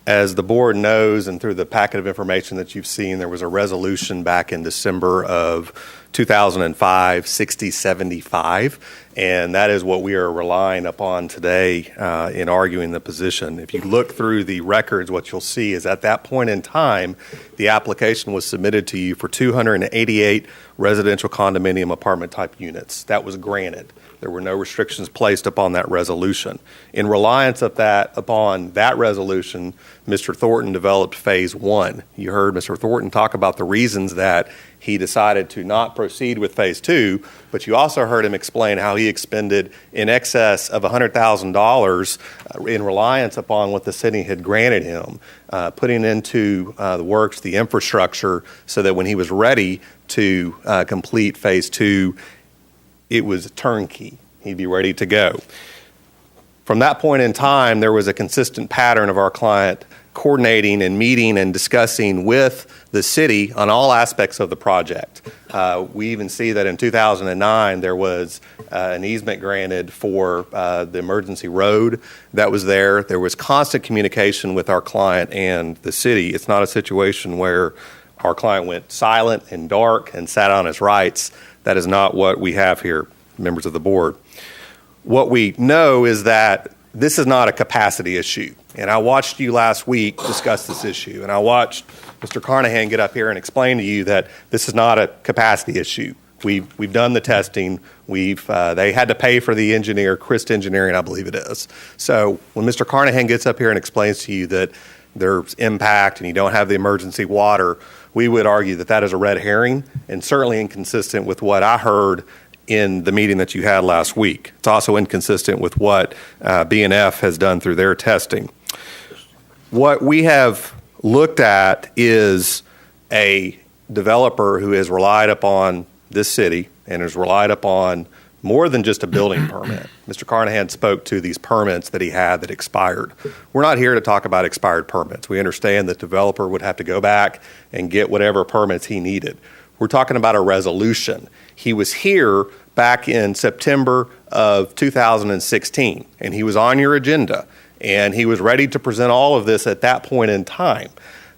As the board knows, and through the packet of information that you've seen, there was a resolution back in December of 2005, 6075, and that is what we are relying upon today in arguing the position. If you look through the records, what you'll see is at that point in time, the application was submitted to you for 288 residential condominium apartment type units. That was granted. There were no restrictions placed upon that resolution. In reliance of upon that resolution, Mr. Thornton developed Phase 1. You heard Mr. Thornton talk about the reasons that he decided to not proceed with Phase 2, but you also heard him explain how he expended in excess of $100,000 in reliance upon what the city had granted him, putting into the works the infrastructure so that when he was ready to complete Phase 2, it was turnkey. He'd be ready to go. From that point in time, there was a consistent pattern of our client coordinating and meeting and discussing with the city on all aspects of the project. We even see that in 2009 there was an easement granted for the emergency road that was there. There was constant communication with our client and the city. It's not a situation where our client went silent and dark and sat on his rights. That is not what we have here, members of the board. What we know is that this is not a capacity issue. And I watched you last week discuss this issue, and I watched Mr. Carnahan get up here and explain to you that this is not a capacity issue. We've done the testing. They had to pay for the engineer, Christ Engineering, I believe it is. So when Mr. Carnahan gets up here and explains to you that there's impact and you don't have the emergency water, we would argue that that is a red herring and certainly inconsistent with what I heard in the meeting that you had last week. It's also inconsistent with what B&F has done through their testing. What we have looked at is a developer who has relied upon this city and has relied upon more than just a building permit. Mr. Carnahan spoke to these permits that he had that expired. We're not here to talk about expired permits. We understand that the developer would have to go back and get whatever permits he needed. We're talking about a resolution. He was here back in September of 2016, and he was on your agenda, and he was ready to present all of this at that point in time.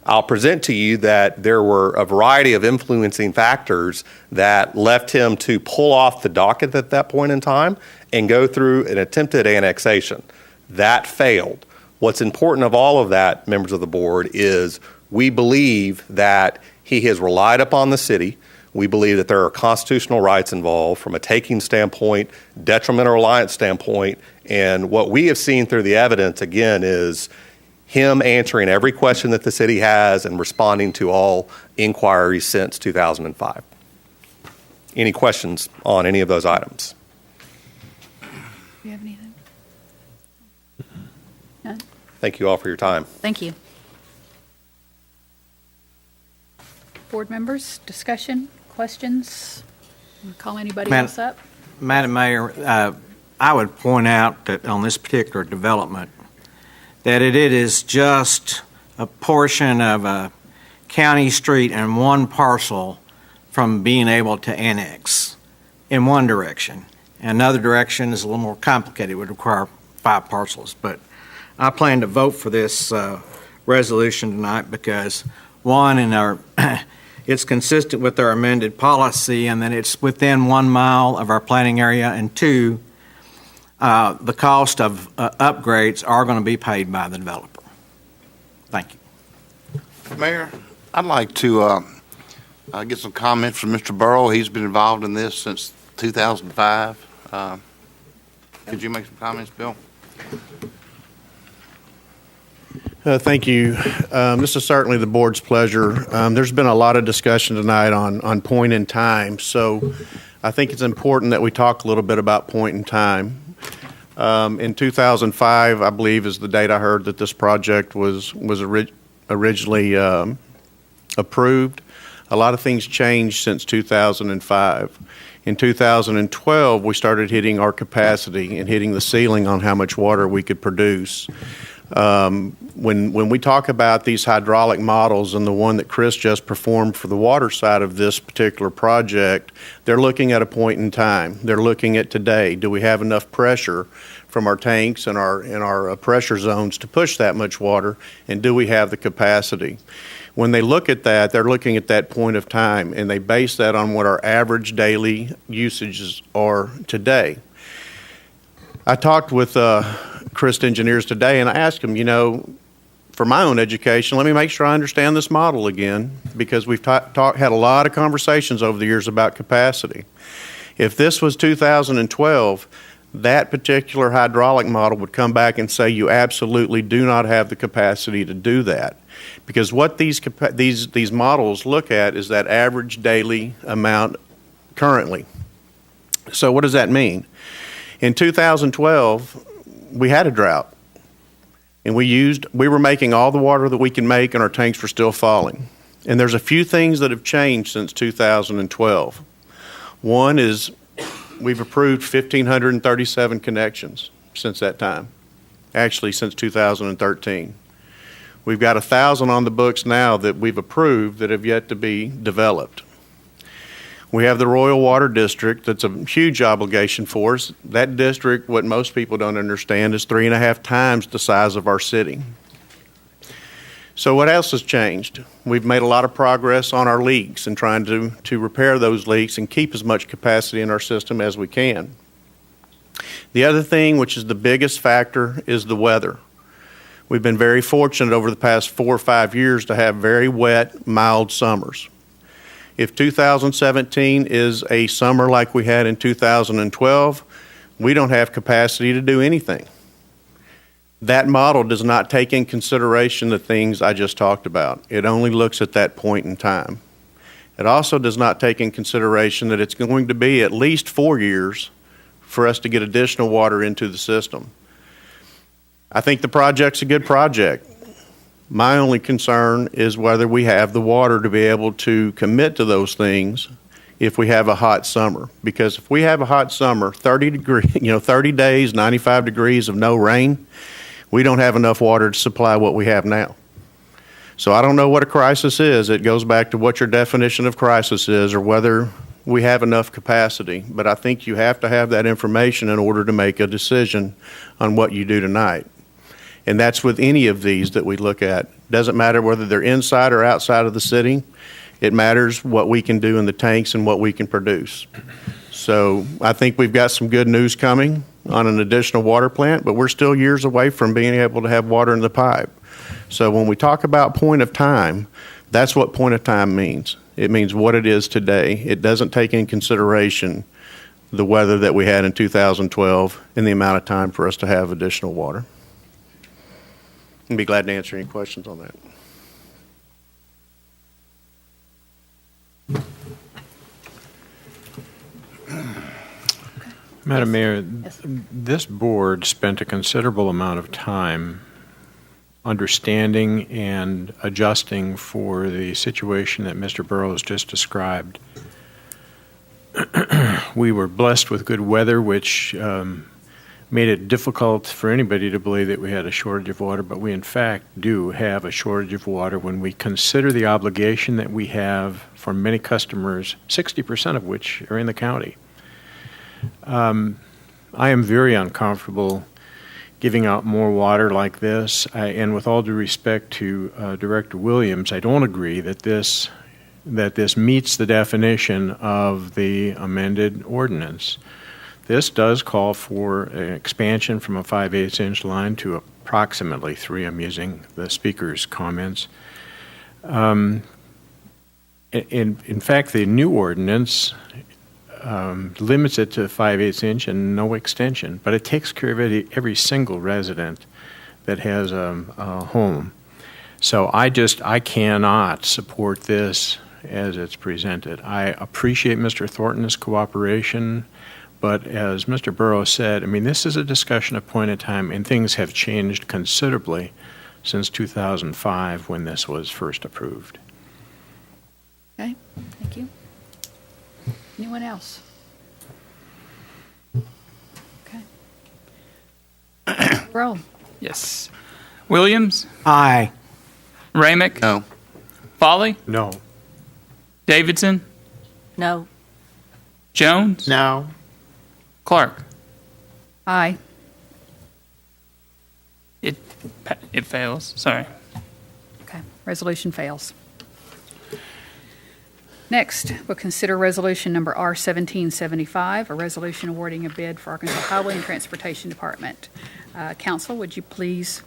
I'll present to you that there were a variety of influencing factors that left him to pull off the docket at that point in time and go through an attempted annexation. That failed. What's important of all of that, members of the board, is we believe that he has relied upon the city. We believe that there are constitutional rights involved from a taking standpoint, detrimental reliance standpoint, and what we have seen through the evidence, again, is him answering every question that the city has and responding to all inquiries since 2005. Any questions on any of those items? Do you have anything? None? Thank you all for your time. Thank you. Board members, discussion, questions? Call anybody else up? Madam Mayor, I would point out that on this particular development, that it is just a portion of a county street and one parcel from being able to annex in one direction. Another direction is a little more complicated. It would require 5 parcels. But I plan to vote for this resolution tonight because, one, it's consistent with our amended policy, and that it's within 1 mile of our planning area, and 2, the cost of upgrades are going to be paid by the developer. Thank you. Mayor, I'd like to get some comments from Mr. Burrow. He's been involved in this since 2005. Could you make some comments, Bill? Thank you. This is certainly the board's pleasure. There's been a lot of discussion tonight on point in time, so I think it's important that we talk a little bit about point in time. In 2005, I believe, is the date I heard that this project was originally approved. A lot of things changed since 2005. In 2012, we started hitting our capacity and hitting the ceiling on how much water we could produce. When we talk about these hydraulic models and the one that Chris just performed for the water side of this particular project, they're looking at a point in time. They're looking at today. Do we have enough pressure from our tanks and our pressure zones to push that much water, and do we have the capacity? When they look at that, they're looking at that point of time, and they base that on what our average daily usages are today. I talked with Christ Engineers today, and I asked them, for my own education, let me make sure I understand this model again, because we've had a lot of conversations over the years about capacity. If this was 2012, that particular hydraulic model would come back and say you absolutely do not have the capacity to do that. Because what these models look at is that average daily amount currently. So what does that mean? In 2012, we had a drought. And we were making all the water that we can make, and our tanks were still falling. And there's a few things that have changed since 2012. One is we've approved 1,537 connections since that time, actually since 2013. We've got 1,000 on the books now that we've approved that have yet to be developed. We have the Royal Water District. That's a huge obligation for us. That district, what most people don't understand, is 3.5 times the size of our city. So what else has changed? We've made a lot of progress on our leaks and trying to repair those leaks and keep as much capacity in our system as we can. The other thing, which is the biggest factor, is the weather. We've been very fortunate over the past 4 or 5 years to have very wet, mild summers. If 2017 is a summer like we had in 2012, we don't have capacity to do anything. That model does not take in consideration the things I just talked about. It only looks at that point in time. It also does not take in consideration that it's going to be at least 4 years for us to get additional water into the system. I think the project's a good project. My only concern is whether we have the water to be able to commit to those things if we have a hot summer. Because if we have a hot summer, 30 days, 95 degrees of no rain, we don't have enough water to supply what we have now. So I don't know what a crisis is. It goes back to what your definition of crisis is or whether we have enough capacity. But I think you have to have that information in order to make a decision on what you do tonight. And that's with any of these that we look at. Doesn't matter whether they're inside or outside of the city. It matters what we can do in the tanks and what we can produce. So I think we've got some good news coming on an additional water plant, but we're still years away from being able to have water in the pipe. So when we talk about point of time, that's what point of time means. It means what it is today. It doesn't take in consideration the weather that we had in 2012 and the amount of time for us to have additional water. I'd be glad to answer any questions on that. Madam Mayor, this board spent a considerable amount of time understanding and adjusting for the situation that Mr. Burrows just described. We were blessed with good weather, which made it difficult for anybody to believe that we had a shortage of water, but we in fact do have a shortage of water when we consider the obligation that we have for many customers, 60% of which are in the county. I am very uncomfortable giving out more water like this, and with all due respect to Director Williams, I don't agree that this meets the definition of the amended ordinance. This does call for an expansion from a 5/8 inch line to approximately 3. I'm using the speaker's comments. In fact, the new ordinance limits it to 5/8 inch and no extension, but it takes care of every single resident that has a home. So I cannot support this as it's presented. I appreciate Mr. Thornton's cooperation, but as Mr. Burrows said, I mean, this is a discussion of point in time, and things have changed considerably since 2005 when this was first approved. Okay, thank you. Anyone else? Okay. Roll. Yes. Williams? Aye. Ramick? No. Foley? No. Davidson? No. Jones? No. Clark? Aye. It fails. Sorry. Okay, resolution fails. Next, we'll consider resolution number R-1775, a resolution awarding a bid for Arkansas Highway and Transportation Department. Council, would you please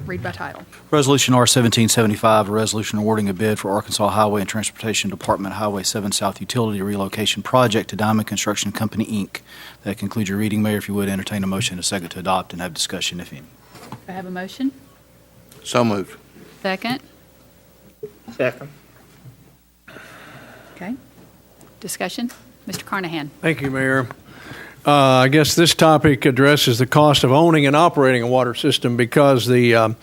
read by title? Resolution R-1775, a resolution awarding a bid for Arkansas Highway and Transportation Department Highway 7 South Utility Relocation Project to Diamond Construction Company, Inc. That concludes your reading, Mayor. If you would, entertain a motion and a second to adopt and have discussion, if any. Do I have a motion? So moved. Second? Second. Okay. Discussion? Mr. Carnahan. Thank you, Mayor. I guess this topic addresses the cost of owning and operating a water system because the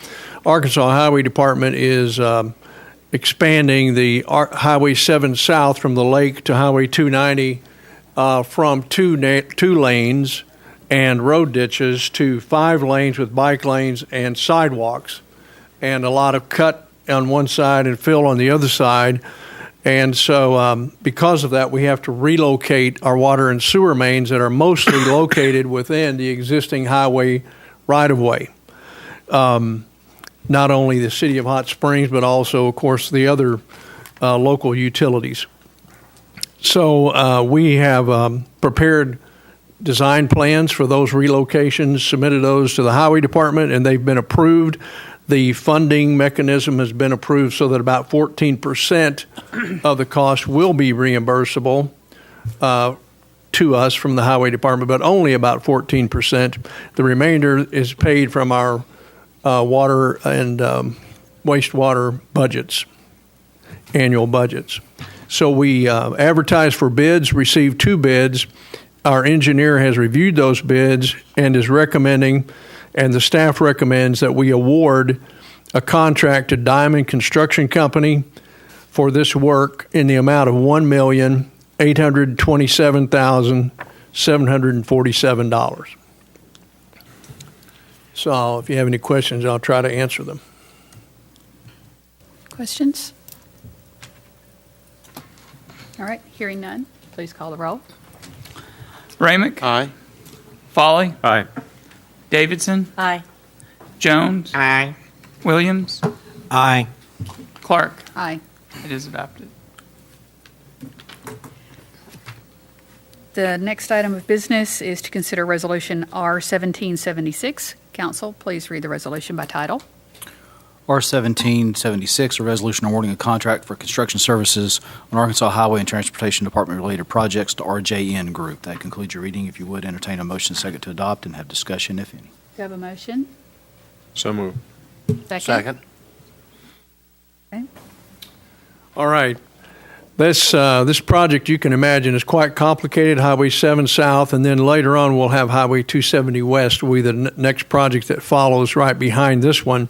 Arkansas Highway Department is expanding the Highway 7 South from the lake to Highway 290 from two lanes and road ditches to 5 lanes with bike lanes and sidewalks. and a lot of cut on one side and fill on the other side. And so because of that, we have to relocate our water and sewer mains that are mostly located within the existing highway right-of-way. Not only the city of Hot Springs, but also, of course, the other local utilities. So we have prepared design plans for those relocations, submitted those to the Highway Department, and they've been approved. The funding mechanism has been approved so that about 14% of the cost will be reimbursable to us from the Highway Department, but only about 14%. The remainder is paid from our water and wastewater budgets, annual budgets. So we advertised for bids, received 2 bids. Our engineer has reviewed those bids and is recommending, and the staff recommends, that we award a contract to Diamond Construction Company for this work in the amount of $1,827,747. So if you have any questions, I'll try to answer them. Questions? All right, hearing none, please call the roll. Ramick. Aye. Folly. Aye. Davidson. Aye. Jones. Aye. Williams. Aye. Clark. Aye. It is adopted. The next item of business is to consider Resolution R-1776. Council, please read the resolution by title. R-1776, a resolution awarding a contract for construction services on Arkansas Highway and Transportation Department-related projects to RJN Group. That concludes your reading. If you would, entertain a motion second to adopt and have discussion, if any. Do you have a motion? So moved. Second. Okay. All right. This project, you can imagine, is quite complicated. Highway 7 South, and then later on we'll have Highway 270 West will be the next project that follows right behind this one.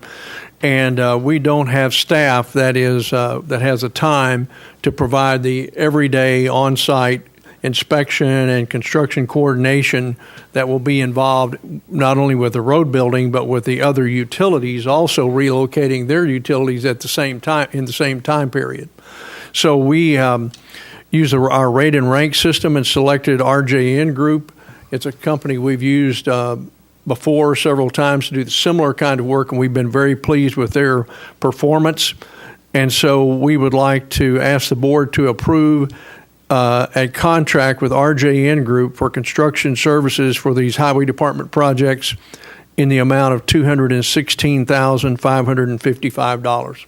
And we don't have staff that has the time to provide the everyday on-site inspection and construction coordination that will be involved not only with the road building but with the other utilities also relocating their utilities at the same time in the same time period. So we use our rate and rank system and selected RJN Group. It's a company we've used before several times to do the similar kind of work, and we've been very pleased with their performance. And so we would like to ask the board to approve a contract with RJN Group for construction services for these highway department projects in the amount of $216,555.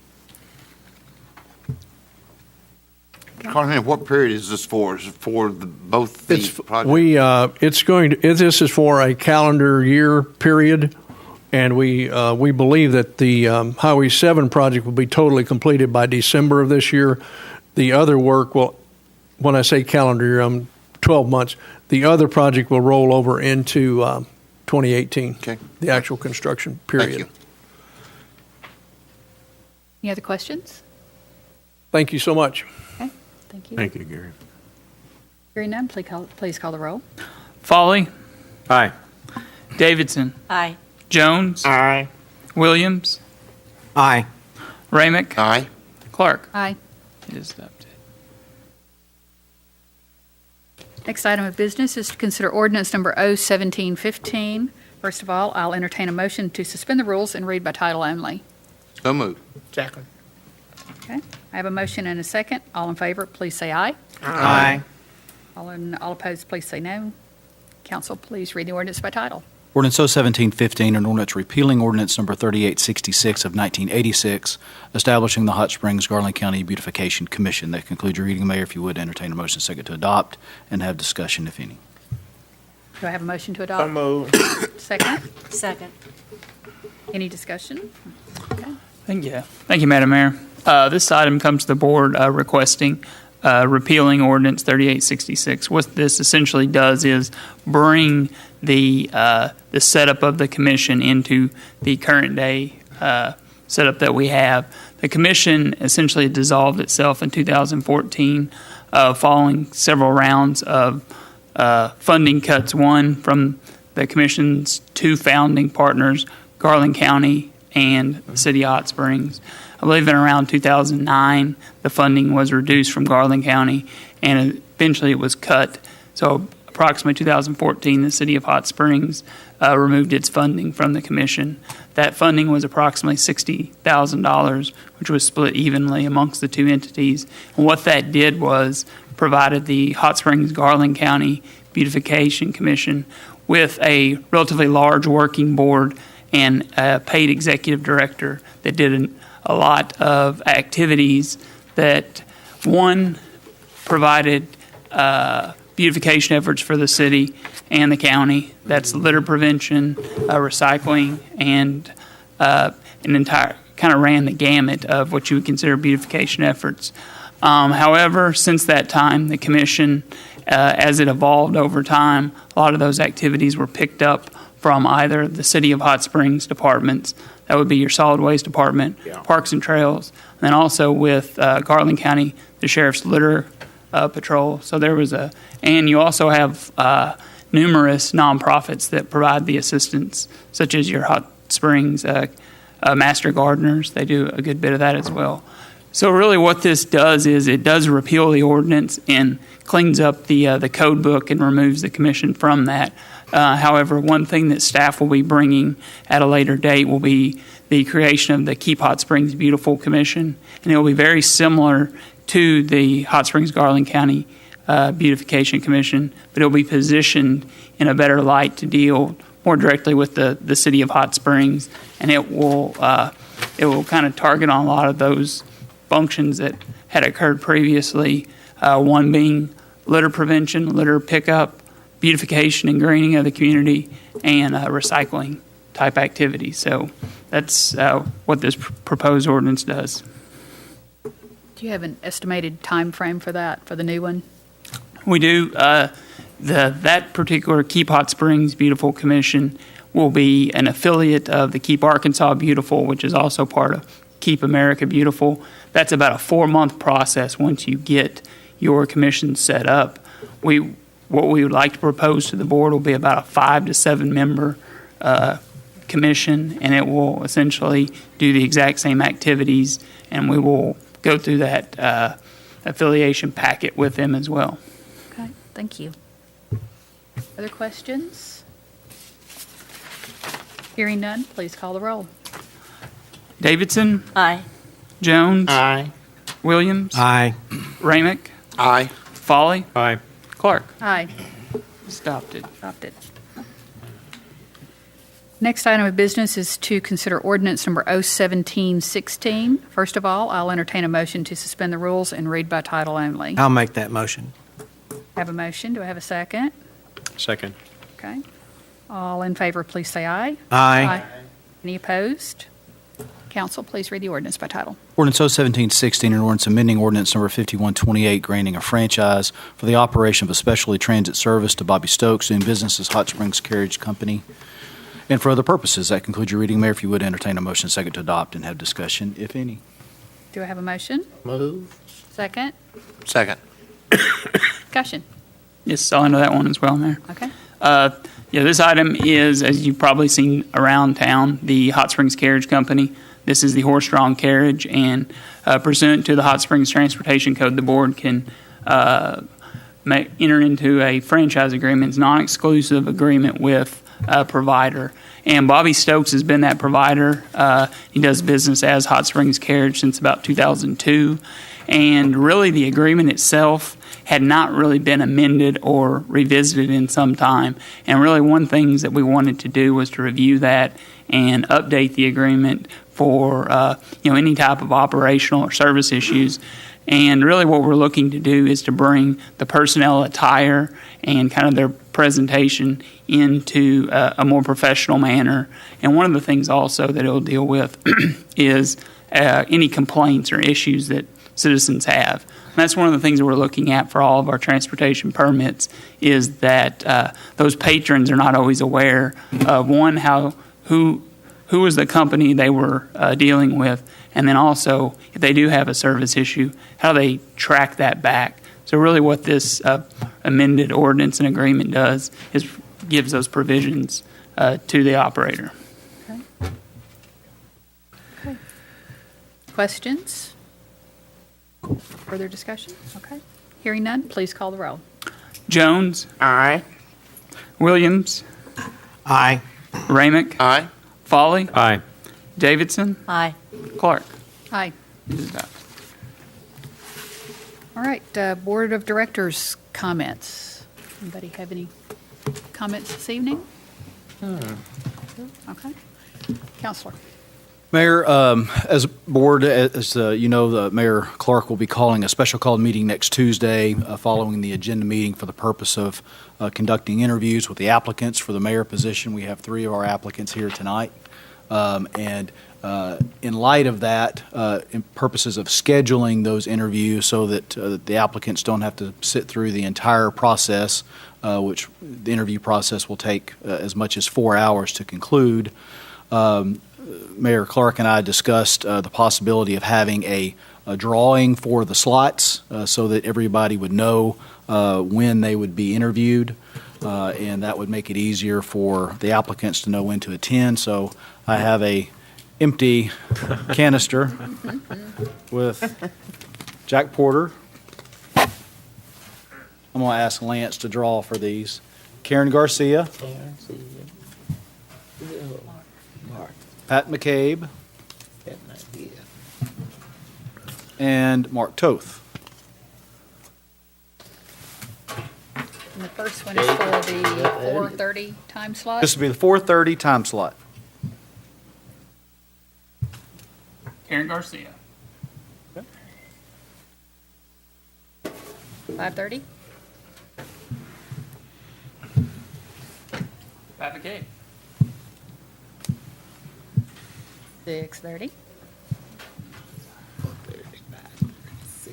Carmen, what period is this for? Is it for both the projects? This is for a calendar year period, and we believe that the Highway 7 project will be totally completed by December of this year. The other work will, when I say calendar year, 12 months. The other project will roll over into 2018. Okay. The actual construction period. Thank you. Any other questions? Thank you so much. Okay, thank you. Thank you, Gary. Hearing none, please call the roll. Folly. Aye. Davidson. Aye. Jones. Aye. Williams. Aye. Ramick. Aye. Clark. Aye. It is adopted. Next item of business is to consider ordinance number O-1715. First of all, I'll entertain a motion to suspend the rules and read by title only. So moved. Second. Okay, I have a motion and a second. All in favor, please say aye. Aye. All opposed, please say no. Council, please read the ordinance by title. Ordinance 01715, an ordinance repealing ordinance number 3866 of 1986, establishing the Hot Springs-Garland County Beautification Commission. That concludes your reading, Mayor. If you would, entertain a motion second to adopt and have discussion, if any. Do I have a motion to adopt? So moved. Second? Second. Any discussion? Okay. Thank you, Madam Mayor. This item comes to the board requesting repealing ordinance 3866. What this essentially does is bring the setup of the commission into the current day setup that we have. The commission essentially dissolved itself in 2014 following several rounds of funding cuts, one from the commission's two founding partners, Garland County and the City of Hot Springs. I believe in around 2009, the funding was reduced from Garland County, and eventually it was cut. So approximately 2014, the City of Hot Springs removed its funding from the commission. That funding was approximately $60,000, which was split evenly amongst the two entities. And what that did was provided the Hot Springs-Garland County Beautification Commission with a relatively large working board and a paid executive director that did a lot of activities that, one, provided beautification efforts for the city and the county. That's litter prevention, recycling, and an entire kind of ran the gamut of what you would consider beautification efforts. However, since that time, the commission, as it evolved over time, a lot of those activities were picked up from either the City of Hot Springs departments, that would be your solid waste department, Parks and Trails, and then also with Garland County, the Sheriff's Litter Patrol. So there was and you also have numerous nonprofits that provide the assistance, such as your Hot Springs Master Gardeners. They do a good bit of that as well. So really what this does is it does repeal the ordinance and cleans up the code book and removes the commission from that. However, one thing that staff will be bringing at a later date will be the creation of the Keep Hot Springs Beautiful Commission, and it will be very similar to the Hot Springs-Garland County Beautification Commission, but it will be positioned in a better light to deal more directly with the City of Hot Springs, and it will kind of target on a lot of those functions that had occurred previously, one being litter prevention, litter pickup, beautification and greening of the community, and recycling type activities. So that's what this proposed ordinance does. Do you have an estimated time frame for that, for the new one? We do. That particular Keep Hot Springs Beautiful Commission will be an affiliate of the Keep Arkansas Beautiful, which is also part of Keep America Beautiful. That's about a 4-month process once you get your commission set up. What we would like to propose to the board will be about a 5 to 7 member commission, and it will essentially do the exact same activities, and we will go through that affiliation packet with them as well. Okay, thank you. Other questions? Hearing none, please call the roll. Davidson? Aye. Jones? Aye. Williams? Aye. Ramick? Aye. Foley? Aye. Clark? Aye. Adopted. Adopted. Next item of business is to consider ordinance number 01716. First of all, I'll entertain a motion to suspend the rules and read by title only. I'll make that motion. Have a motion. Do I have a second? Second. Okay. All in favor, please say aye. Aye. Any opposed? Council, please read the ordinance by title. Ordinance 01716, an ordinance amending ordinance number 5128, granting a franchise for the operation of a specialty transit service to Bobby Stokes, doing business as Hot Springs Carriage Company, and for other purposes. That concludes your reading, Mayor. If you would entertain a motion second to adopt and have discussion, if any. Do I have a motion? Move. Second? Second. Discussion. Yes, I'll handle that one as well, Mayor. Okay. This item is, as you've probably seen around town, the Hot Springs Carriage Company. This is the horse-drawn carriage, and pursuant to the Hot Springs Transportation Code, the board can enter into a franchise agreement, it's non-exclusive agreement with a provider. And Bobby Stokes has been that provider. He does business as Hot Springs Carriage since about 2002. And really the agreement itself had not really been amended or revisited in some time. And really one thing that we wanted to do was to review that and update the agreement for any type of operational or service issues. And really what we're looking to do is to bring the personnel attire and kind of their presentation into a more professional manner. And one of the things also that it'll deal with is any complaints or issues that citizens have. And that's one of the things that we're looking at for all of our transportation permits is that those patrons are not always aware of, one, who was the company they were dealing with, and then also, if they do have a service issue, how they track that back. So really what this amended ordinance and agreement does is gives those provisions to the operator. Questions? Further discussion? Okay. Hearing none, please call the roll. Jones. Aye. Williams. Aye. Ramick. Aye. Foley. Aye. Davidson. Aye. Clark. Aye. It is adopted. All right, Board of Directors comments. Anybody have any comments this evening? Okay. Counselor. Mayor, as board, as you know, the Mayor Clark will be calling a special called meeting next Tuesday following the agenda meeting for the purpose of conducting interviews with the applicants for the mayor position. We have 3 of our applicants here tonight. And in light of that, in purposes of scheduling those interviews so that the applicants don't have to sit through the entire process, which the interview process will take as much as 4 hours to conclude, Mayor Clark and I discussed the possibility of having a drawing for the slots so that everybody would know when they would be interviewed, and that would make it easier for the applicants to know when to attend. So I have a empty canister with Jack Porter. I'm going to ask Lance to draw for these. Karen Garcia. Pat McCabe. And Mark Toth. And the first one is for the 4:30 time slot? This will be the 4:30 time slot. Karen Garcia. 5:30? Pat McCabe. 6:30?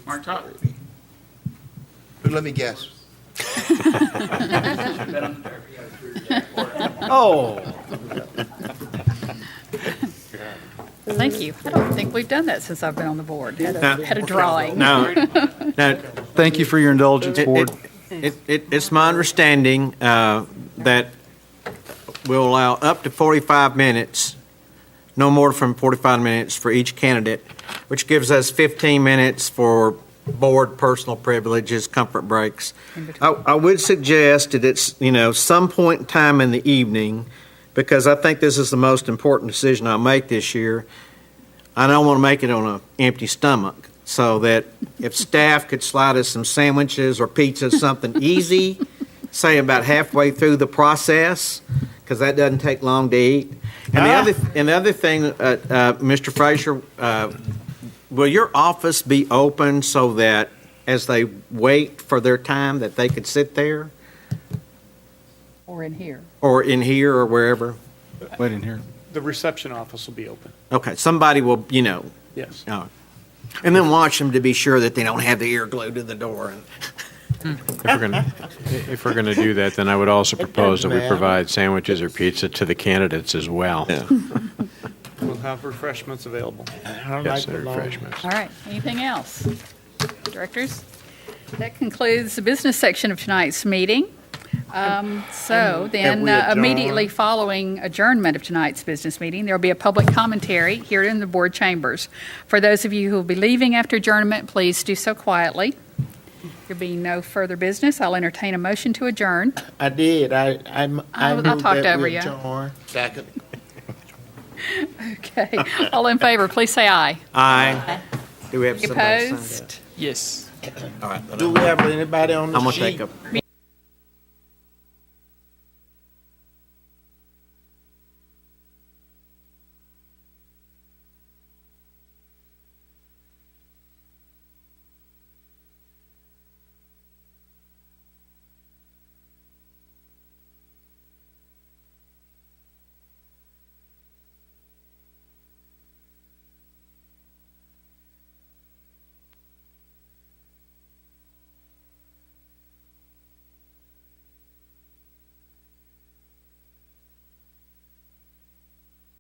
Mark Toth. Let me guess. Oh. Thank you. I don't think we've done that since I've been on the board. Had a drawing. Now, thank you for your indulgence, board. It's my understanding that we'll allow up to 45 minutes, no more than 45 minutes for each candidate, which gives us 15 minutes for board personal privileges, comfort breaks. I would suggest that it's, some point in time in the evening, because I think this is the most important decision I'll make this year. I don't want to make it on an empty stomach, so that if staff could slide us some sandwiches or pizza, something easy, say about halfway through the process, because that doesn't take long to eat. And the other thing, Mr. Frazier, will your office be open so that as they wait for their time that they could sit there? Or in here. Or in here or wherever? Wait in here. The reception office will be open. Okay, somebody will, Yes. and then watch them to be sure that they don't have the ear glued to the door. If we're gonna do that, then I would also propose that we provide sandwiches or pizza to the candidates as well. We'll have refreshments available. Yes, the refreshments. All right. Anything else? Directors? That concludes the business section of tonight's meeting. So then, immediately following adjournment of tonight's business meeting, there will be a public commentary here in the board chambers. For those of you who will be leaving after adjournment, please do so quietly. There being no further business, I'll entertain a motion to adjourn. I did. I I moved talked that over we you. adjourn. Second. Okay. All in favor, please say aye. Aye. Do we have Any somebody sign opposed? Yes. that? All right. Do we have anybody on the I'm gonna sheet? take a